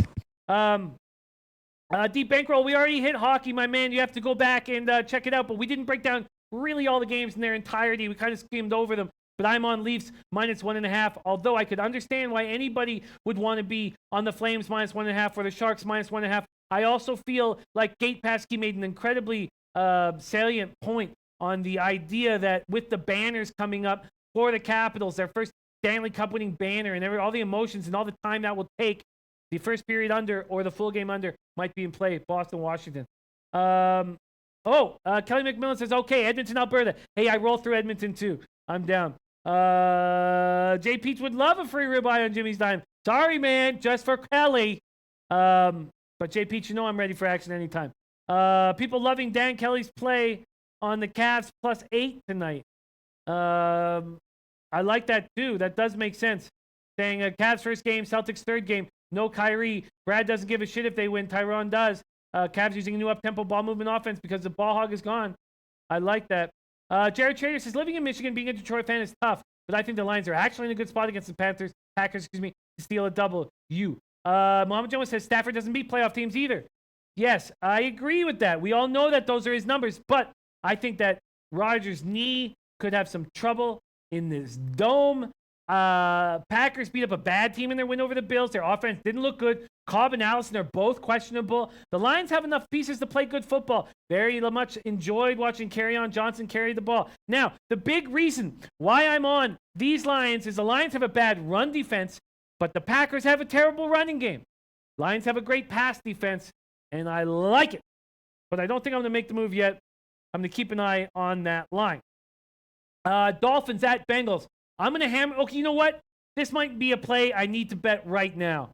Deep Bankroll, we already hit hockey, my man. You have to go back and check it out. But we didn't break down really all the games in their entirety. We kind of skimmed over them. But I'm on Leafs -1.5. Although I could understand why anybody would want to be on the Flames -1.5 or the Sharks -1.5. I also feel like Kate Pasky made an incredibly salient point on the idea that with the banners coming up for the Capitals, their first Stanley Cup winning banner and all the emotions and all the time that will take, the first period under or the full game under might be in play. Boston, Washington. Kelly McMillan says, okay, Edmonton, Alberta. Hey, I roll through Edmonton too. I'm down. Jay Peach would love a free ribeye on Jimmy's Dime. Sorry, man, just for Kelly. But Jay Peach, I'm ready for action anytime. People loving Dan Kelly's play on the Cavs +8 tonight. I like that too. That does make sense. Saying Cavs first game, Celtics third game. No Kyrie. Brad doesn't give a shit if they win. Tyrone does. Cavs using a new up-tempo ball movement offense because the ball hog is gone. I like that. Jared Trader says, living in Michigan, being a Detroit fan is tough, but I think the Lions are actually in a good spot against the Packers, to steal a double. Mohammed Jones says, Stafford doesn't beat playoff teams either. Yes, I agree with that. We all know that those are his numbers, but I think that Rodgers' knee could have some trouble in this dome. Packers beat up a bad team in their win over the Bills. Their offense didn't look good. Cobb and Allison are both questionable. The Lions have enough pieces to play good football. Very much enjoyed watching Kerryon Johnson carry the ball. Now, the big reason why I'm on these Lions is the Lions have a bad run defense, but the Packers have a terrible running game. Lions have a great pass defense, and I like it. But I don't think I'm going to make the move yet. I'm going to keep an eye on that line. Dolphins at Bengals. I'm going to hammer. Okay, you know what? This might be a play I need to bet right now.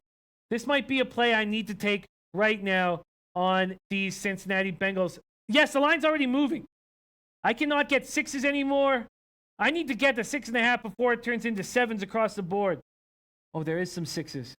This might be a play I need to take right now on these Cincinnati Bengals. Yes, the line's already moving. I cannot get 6s anymore. I need to get the 6.5 before it turns into 7s across the board. Oh, there is some 6s.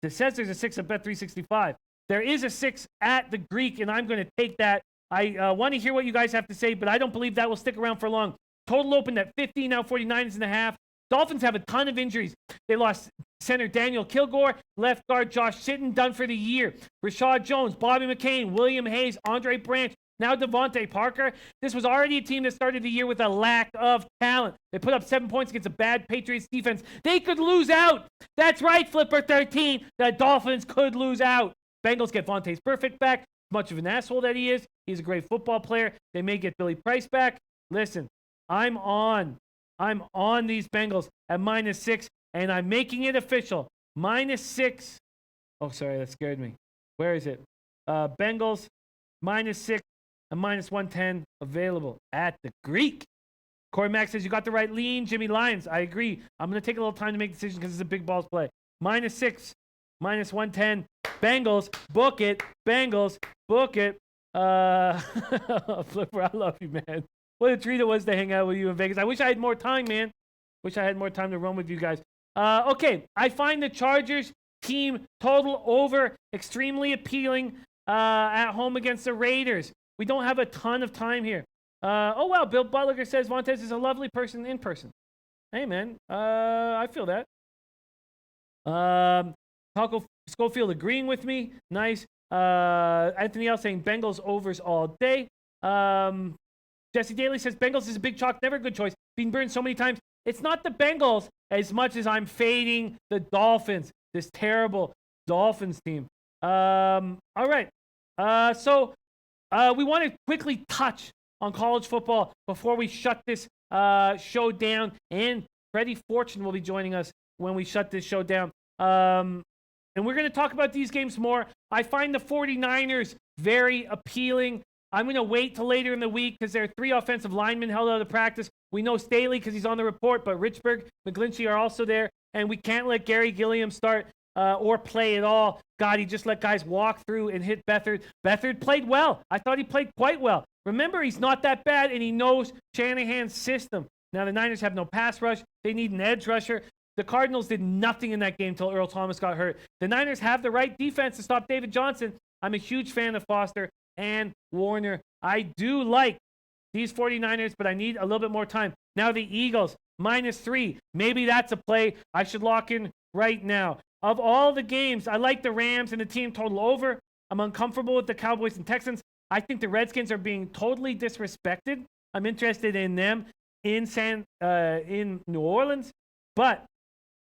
It says there's a 6 at Bet365. There is a 6 at the Greek, and I'm going to take that. I want to hear what you guys have to say, but I don't believe that will stick around for long. Total opened at 50, now 49.5. Dolphins have a ton of injuries. They lost center Daniel Kilgore, left guard Josh Sitton, done for the year. Rashad Jones, Bobby McCain, William Hayes, Andre Branch, now Devontae Parker. This was already a team that started the year with a lack of talent. They put up 7 points against a bad Patriots defense. They could lose out. That's right, Flipper 13. The Dolphins could lose out. Bengals get Vontaze Perfect back. Much of an asshole that he is. He's a great football player. They may get Billy Price back. Listen, I'm on these Bengals at -6, and I'm making it official. -6. Oh, sorry, that scared me. Where is it? Bengals, -6 and -110 available at the Greek. Corey Mack says, you got the right lean, Jimmy Lions. I agree. I'm going to take a little time to make decisions because it's a big balls play. -6, -110. Bengals, book it. Bengals, book it. Flipper, I love you, man. What a treat it was to hang out with you in Vegas. I wish I had more time, man. Wish I had more time to run with you guys. Okay, I find the Chargers team total over extremely appealing at home against the Raiders. We don't have a ton of time here. Oh, wow, Bill Butler says Vontaze is a lovely person in person. Hey, man, I feel that. Taco Schofield agreeing with me. Nice. Anthony L saying Bengals overs all day. Jesse Daly says Bengals is a big chalk, never a good choice. Being burned so many times. It's not the Bengals as much as I'm fading the Dolphins. This terrible Dolphins team. All right. So we want to quickly touch on college football before we shut this show down. And Freddie Fortune will be joining us when we shut this show down. And we're going to talk about these games more. I find the 49ers very appealing. I'm going to wait till later in the week because there are 3 offensive linemen held out of practice. We know Staley because he's on the report, but Richburg, McGlinchey are also there. And we can't let Gary Gilliam start or play at all. God, he just let guys walk through and hit Beathard. Beathard played well. I thought he played quite well. Remember, he's not that bad, and he knows Shanahan's system. Now, the Niners have no pass rush. They need an edge rusher. The Cardinals did nothing in that game until Earl Thomas got hurt. The Niners have the right defense to stop David Johnson. I'm a huge fan of Foster and Warner. I do like these 49ers, but I need a little bit more time. Now the Eagles, -3. Maybe that's a play I should lock in right now. Of all the games, I like the Rams and the team total over. I'm uncomfortable with the Cowboys and Texans. I think the Redskins are being totally disrespected. I'm interested in them in New Orleans, but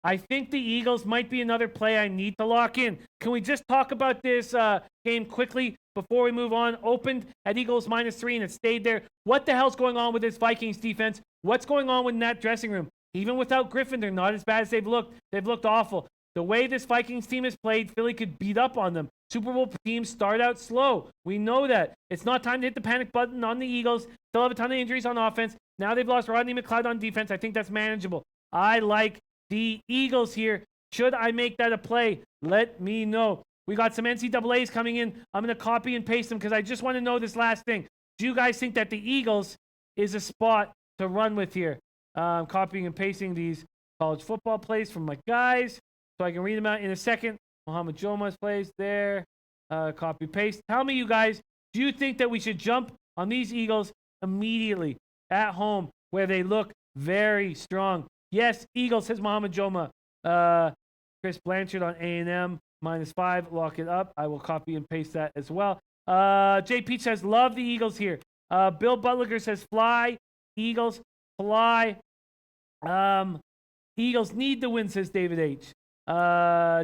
I think the Eagles might be another play I need to lock in. Can we just talk about this game quickly before we move on? Opened at Eagles -3 and it stayed there. What the hell's going on with this Vikings defense? What's going on in that dressing room? Even without Griffin, they're not as bad as they've looked. They've looked awful. The way this Vikings team has played, Philly could beat up on them. Super Bowl teams start out slow. We know that. It's not time to hit the panic button on the Eagles. Still have a ton of injuries on offense. Now they've lost Rodney McLeod on defense. I think that's manageable. I like the Eagles here. Should I make that a play? Let me know. We got some NCAAs coming in. I'm going to copy and paste them because I just want to know this last thing. Do you guys think that the Eagles is a spot to run with here? Copying and pasting these college football plays from my guys so I can read them out in a second. Muhammad Joma's plays there. Copy paste. Tell me, you guys, do you think that we should jump on these Eagles immediately at home where they look very strong? Yes, Eagles, says Muhammad Joma. Chris Blanchard on A&M, -5. Lock it up. I will copy and paste that as well. Jay Peach says, love the Eagles here. Bill Butliger says, fly. Eagles, fly. Eagles need the win, says David H.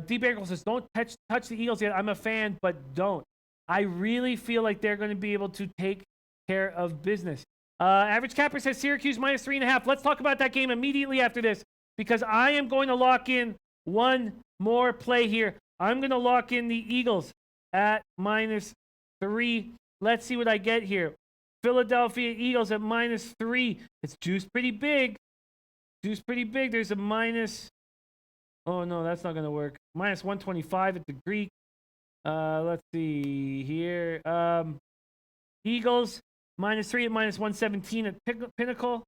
D. Bagel says, don't touch the Eagles yet. I'm a fan, but don't. I really feel like they're going to be able to take care of business. Average Capper says Syracuse -3.5. Let's talk about that game immediately after this because I am going to lock in one more play here. I'm going to lock in the Eagles at -3. Let's see what I get here. Philadelphia Eagles at -3. It's juiced pretty big. There's a minus. Oh, no, that's not going to work. -125 at the Greek. Let's see here. Eagles, -3 at -117 at Pinnacle.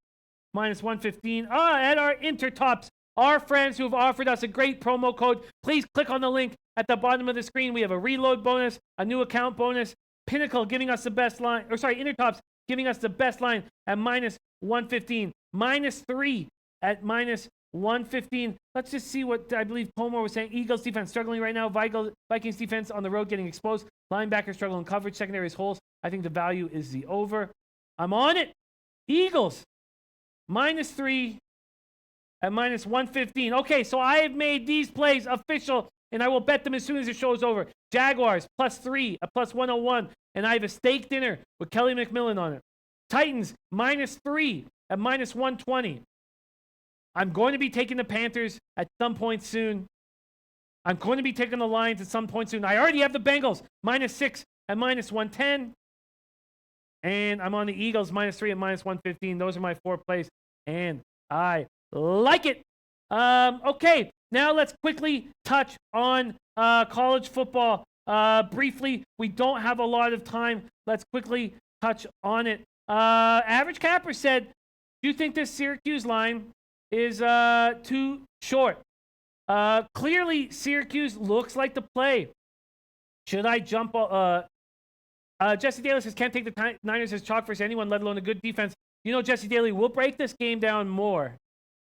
-115. At our Intertops. Our friends who have offered us a great promo code. Please click on the link at the bottom of the screen. We have a reload bonus, a new account bonus. Pinnacle giving us the best line. Intertops giving us the best line at -115. -3 at -115. Let's just see what I believe Pomar was saying. Eagles defense struggling right now. Vikings defense on the road getting exposed. Linebacker struggling coverage. Secondaries holes. I think the value is the over. I'm on it. Eagles -3 at -115. Okay, so I have made these plays official, and I will bet them as soon as the show is over. Jaguars +3 at +101, and I have a steak dinner with Kelly McMillan on it. Titans -3 at -120. I'm going to be taking the Panthers at some point soon. I'm going to be taking the Lions at some point soon. I already have the Bengals -6 at -110. And I'm on the Eagles -3 at -115. Those are my 4 plays, and I like it. Okay, now let's quickly touch on college football. Briefly, we don't have a lot of time. Let's quickly touch on it. Average Capper said, do you think this Syracuse line is too short? Clearly, Syracuse looks like the play. Should I jump? Jesse Daly says, can't take the Niners as chalk versus anyone, let alone a good defense. You know, Jesse Daly, we'll break this game down more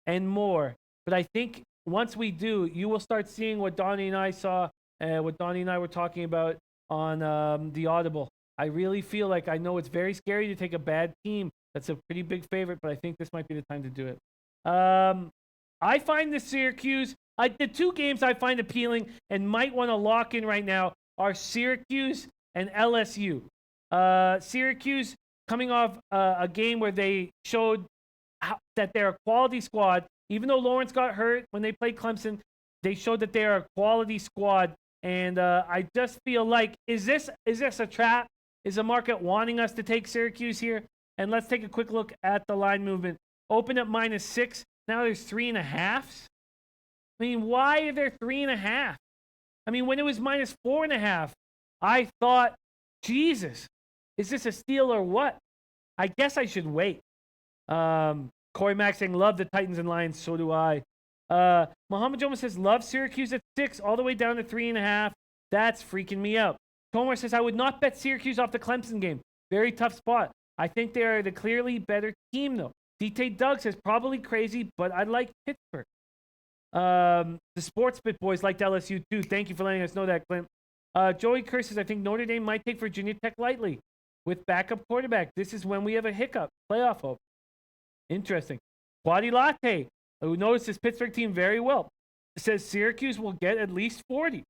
and more. But I think once we do, you will start seeing what Donnie and I saw, what Donnie and I were talking about on the Audible. I really feel like I know it's very scary to take a bad team that's a pretty big favorite, but I think this might be the time to do it. I find the Syracuse, the 2 games I find appealing and might want to lock in right now are Syracuse and LSU. Syracuse coming off a game where they showed that they're a quality squad. Even though Lawrence got hurt when they played Clemson, they showed that they're a quality squad. And I just feel like, is this a trap? Is the market wanting us to take Syracuse here? And let's take a quick look at the line movement. Open at -6. Now there's 3.5. I mean, why are there 3.5? I mean, when it was -4.5, I thought, Jesus, is this a steal or what? I guess I should wait. Corey Mack saying, love the Titans and Lions. So do I. Muhammad Joma says, love Syracuse at 6, all the way down to 3.5. That's freaking me out. Tomer says, I would not bet Syracuse off the Clemson game. Very tough spot. I think they are the clearly better team, though. DT Doug says, probably crazy, but I like Pittsburgh. The Sportsbook boys liked LSU, too. Thank you for letting us know that, Clint. Joey Kerr says, I think Notre Dame might take Virginia Tech lightly with backup quarterback. This is when we have a hiccup. Playoff hope. Interesting. Quaddy Latte, who knows this Pittsburgh team very well, says Syracuse will get at least 40.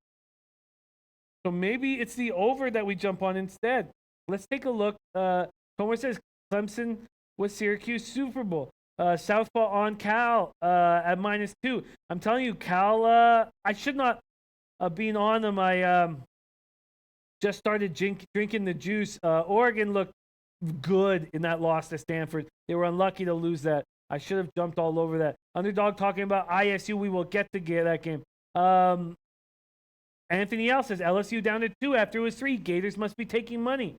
So maybe it's the over that we jump on instead. Let's take a look. Tomer says Clemson with Syracuse Super Bowl. Southpaw on Cal at -2. I'm telling you, Cal, I should not have been on them. just started drinking the juice. Oregon looked good in that loss to Stanford. They were unlucky to lose that. I should have jumped all over that. Underdog talking about ISU. We will get to that game. Anthony L says LSU down to 2 after it was 3. Gators must be taking money.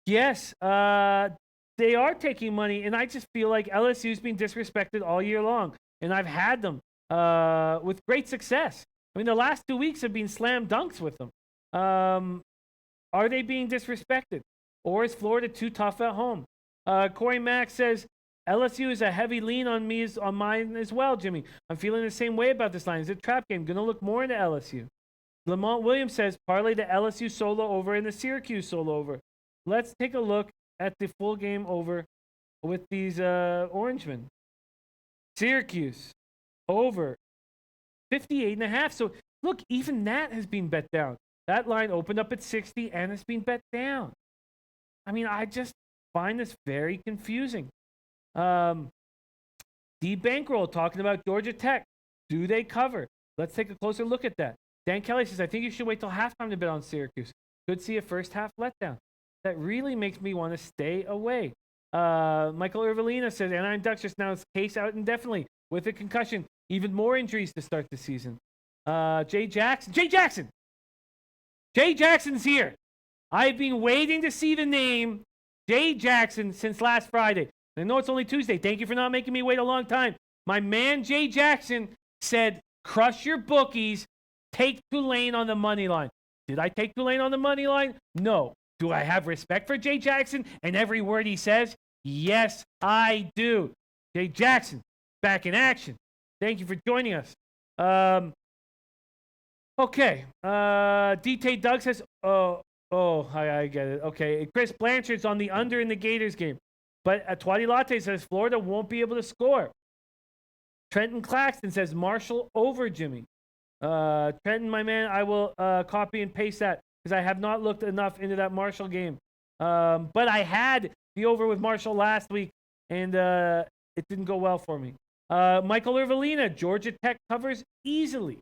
Yes, they are taking money, and I just feel like LSU's been disrespected all year long, and I've had them with great success. I mean, the last 2 weeks have been slam dunks with them. Are they being disrespected, or is Florida too tough at home? Corey Mack says LSU is a heavy lean on mine as well, Jimmy. I'm feeling the same way about this line. It's a trap game. Going to look more into LSU. Lamont Williams says parlay the LSU solo over and the Syracuse solo over. Let's take a look at the full game over with these Orangemen. Syracuse over 58.5. So look, even that has been bet down. That line opened up at 60 and it's been bet down. I mean, I just find this very confusing. D Bankroll talking about Georgia Tech. Do they cover? Let's take a closer look at that. Dan Kelly says, I think you should wait till halftime to bet on Syracuse. Could see a first half letdown. That really makes me want to stay away. Michael Irvelina says, Anaheim Ducks just announced case out indefinitely with a concussion. Even more injuries to start the season. Jay Jackson's here. I've been waiting to see the name Jay Jackson since last Friday. I know it's only Tuesday. Thank you for not making me wait a long time. My man Jay Jackson said, crush your bookies. Take Tulane on the money line. Did I take Tulane on the money line? No. Do I have respect for Jay Jackson and every word he says? Yes, I do. Jay Jackson, back in action. Thank you for joining us. Okay. DT Doug says, I get it. Okay. Chris Blanchard's on the under in the Gators game. But Twatty Latte says Florida won't be able to score. Trenton Claxton says Marshall over Jimmy. Trenton, my man, I will copy and paste that because I have not looked enough into that Marshall game. But I had the over with Marshall last week, and it didn't go well for me. Michael Irvelina, Georgia Tech covers easily.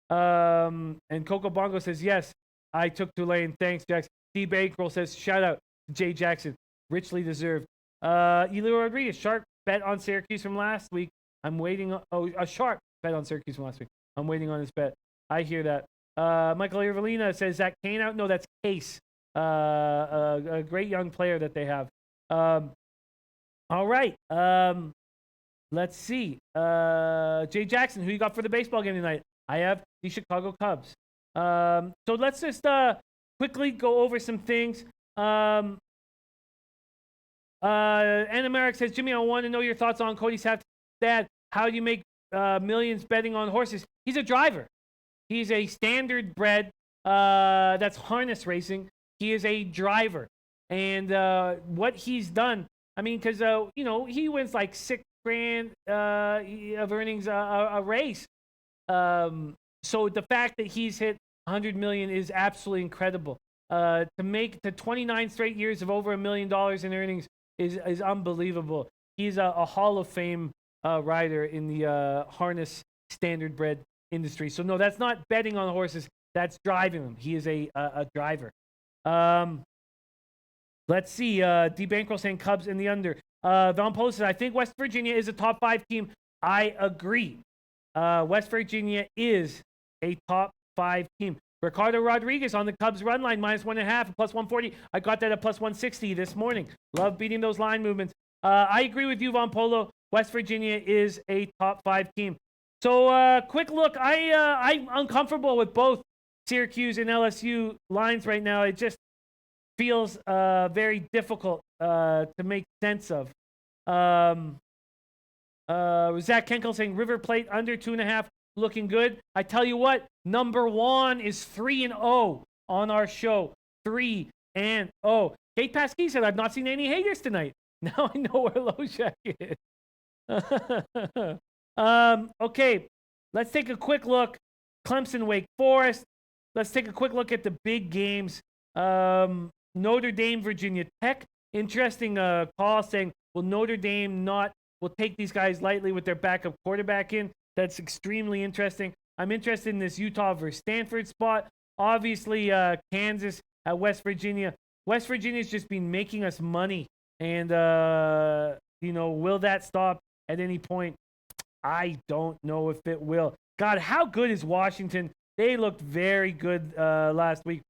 And Coco Bongo says, yes, I took Tulane. Thanks, Jax. D. Bankroll says, shout out to Jay Jackson. Richly deserved. Elio Rodriguez, sharp bet on Syracuse from last week. I'm waiting. A sharp bet on Syracuse from last week. I'm waiting on this bet. I hear that. Michael Irvelina says, Zach Kane out? No, that's Case. A great young player that they have. All right. Let's see. Jay Jackson, who you got for the baseball game tonight? I have the Chicago Cubs. So let's just quickly go over some things. Anna Merrick says, Jimmy, I want to know your thoughts on Cody Saft's dad. How do you make millions betting on horses? He's a driver. He's a standard bred that's harness racing. He is a driver. And what he's done, I mean, because, he wins like $6,000 of earnings a race. So the fact that he's hit 100 million is absolutely incredible. To make to 29 straight years of over $1 million in earnings is unbelievable. He's a Hall of Fame rider in the harness standard bred industry. So no, that's not betting on the horses. That's driving them. He is a driver. Let's see. D. Bankroll saying Cubs in the under. Von Polo says, I think West Virginia is a top 5 team. I agree. West Virginia is a top 5 team. Ricardo Rodriguez on the Cubs run line, -1.5, plus 140. I got that at plus 160 this morning. Love beating those line movements. I agree with you, Von Polo. West Virginia is a top 5 team. So quick look. I'm uncomfortable with both Syracuse and LSU lines right now. It just feels very difficult to make sense of. Zach Kenkel saying River Plate under 2.5. Looking good. I tell you what, number 1 is 3-0 on our show. 3-0. Kate Pasquis said, I've not seen any haters tonight. Now I know where Lojack is. Okay, let's take a quick look. Clemson, Wake Forest. Let's take a quick look at the big games. Notre Dame, Virginia Tech. Interesting call saying, will Notre Dame will take these guys lightly with their backup quarterback in? That's extremely interesting. I'm interested in this Utah versus Stanford spot. obviously Kansas at West Virginia. West Virginia's just been making us money. And, will that stop at any point? I don't know if it will. God, how good is Washington? They looked very good last week.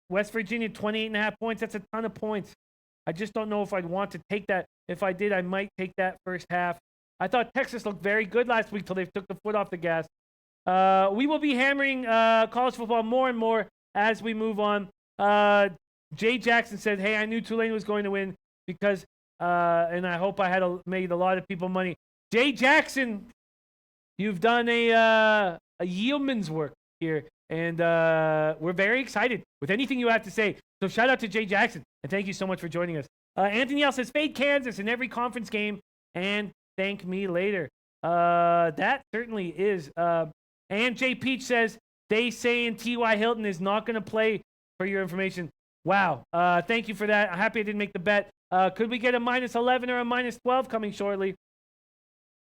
West Virginia, 28.5 points. That's a ton of points. I just don't know if I'd want to take that. If I did, I might take that first half. I thought Texas looked very good last week till they took the foot off the gas. We will be hammering college football more and more as we move on. Jay Jackson said, hey, I knew Tulane was going to win because, and I hope I had made a lot of people money. Jay Jackson, you've done a yeoman's work here, and we're very excited with anything you have to say. So shout out to Jay Jackson, and thank you so much for joining us. Anthony L says, fade Kansas in every conference game, and thank me later. That certainly is. And Jay Peach says, they saying T.Y. Hilton is not going to play, for your information. Wow. Thank you for that. I'm happy I didn't make the bet. Could we get a -11 or a -12 coming shortly?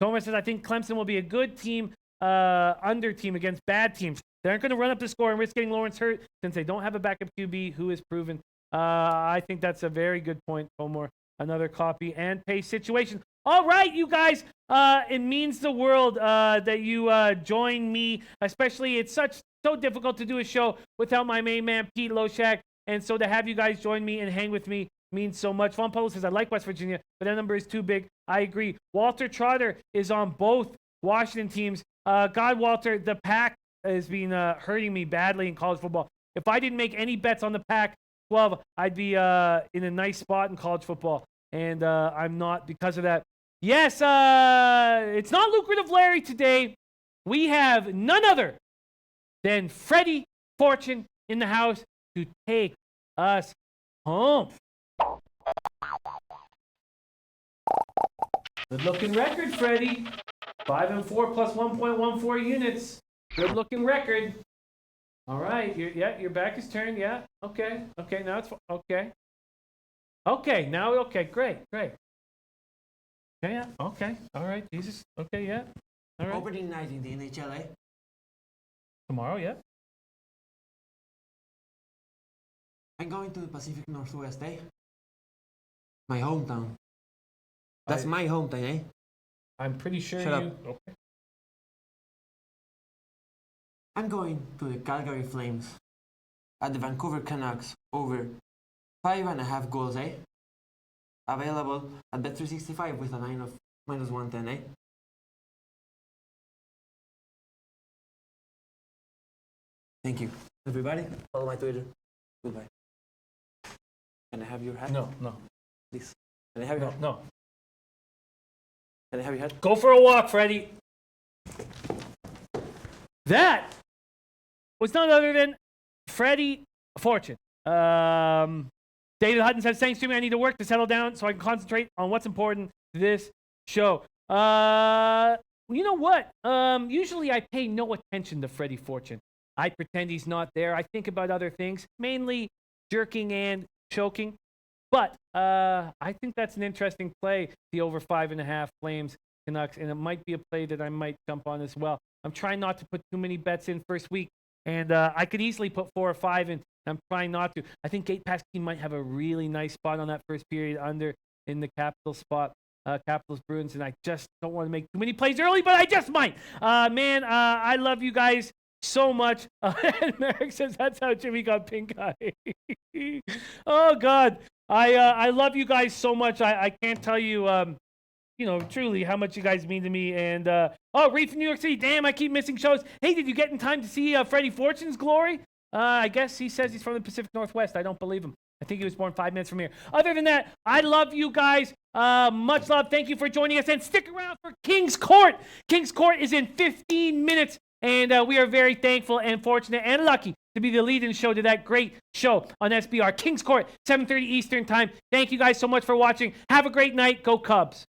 Thomas says, I think Clemson will be a good team, under team against bad teams. They aren't going to run up the score and risk getting Lawrence hurt since they don't have a backup QB who is proven. I think that's a very good point, Omar. Another copy and paste situation. All right, you guys. It means the world that you join me. Especially, it's so difficult to do a show without my main man, Pete Loshak. And so to have you guys join me and hang with me means so much. Von Polo says, I like West Virginia, but that number is too big. I agree. Walter Trotter is on both Washington teams. God, Walter, the Pac has been hurting me badly in college football. If I didn't make any bets on the Pac-12, I'd be in a nice spot in college football. And I'm not because of that. Yes, it's not lucrative, Larry, today. We have none other than Freddie Fortune in the house to take us home. Good-looking record, Freddie. 5-4 plus 1.14 units. Good-looking record. All right, your back is turned. Yeah, okay. Now it's okay. Okay, now okay, great. Okay, yeah, okay, all right, Jesus. Okay, yeah, all right. Opening night in the NHL, eh? Tomorrow, yeah. I'm going to the Pacific Northwest, eh? My hometown. That's my hometown, eh? I'm pretty sure Shut up. Okay. I'm going to the Calgary Flames at the Vancouver Canucks over 5.5 goals, eh? Available at Bet365 with a line of -110, eh? Thank you. Everybody, follow my Twitter. Goodbye. Can I have your hat? No. Please. Can I have your hat? No. Can I have your hat? Go for a walk, Freddie. That was none other than Freddie Fortune. David Hutton says, thanks to me, I need to work to settle down so I can concentrate on what's important this show. You know what? Usually I pay no attention to Freddie Fortune. I pretend he's not there. I think about other things, mainly jerking and choking. But I think that's an interesting play, the over 5.5 Flames Canucks, and it might be a play that I might jump on as well. I'm trying not to put too many bets in first week, and I could easily put 4 or 5 in. I'm trying not to. I think Gate Pass team might have a really nice spot on that first period under in the Capitals spot, Capitals Bruins, and I just don't want to make too many plays early, but I just might. Man, I love you guys so much. And Merrick says that's how Jimmy got pink eye. Oh God, I love you guys so much. I can't tell you, truly how much you guys mean to me. And Reef from New York City. Damn, I keep missing shows. Hey, did you get in time to see Freddie Fortune's glory? I guess he says he's from the Pacific Northwest. I don't believe him. I think he was born 5 minutes from here. Other than that, I love you guys. Much love. Thank you for joining us. And stick around for King's Court. King's Court is in 15 minutes. And we are very thankful and fortunate and lucky to be the lead-in show to that great show on SBR. King's Court, 7:30 Eastern Time. Thank you guys so much for watching. Have a great night. Go Cubs.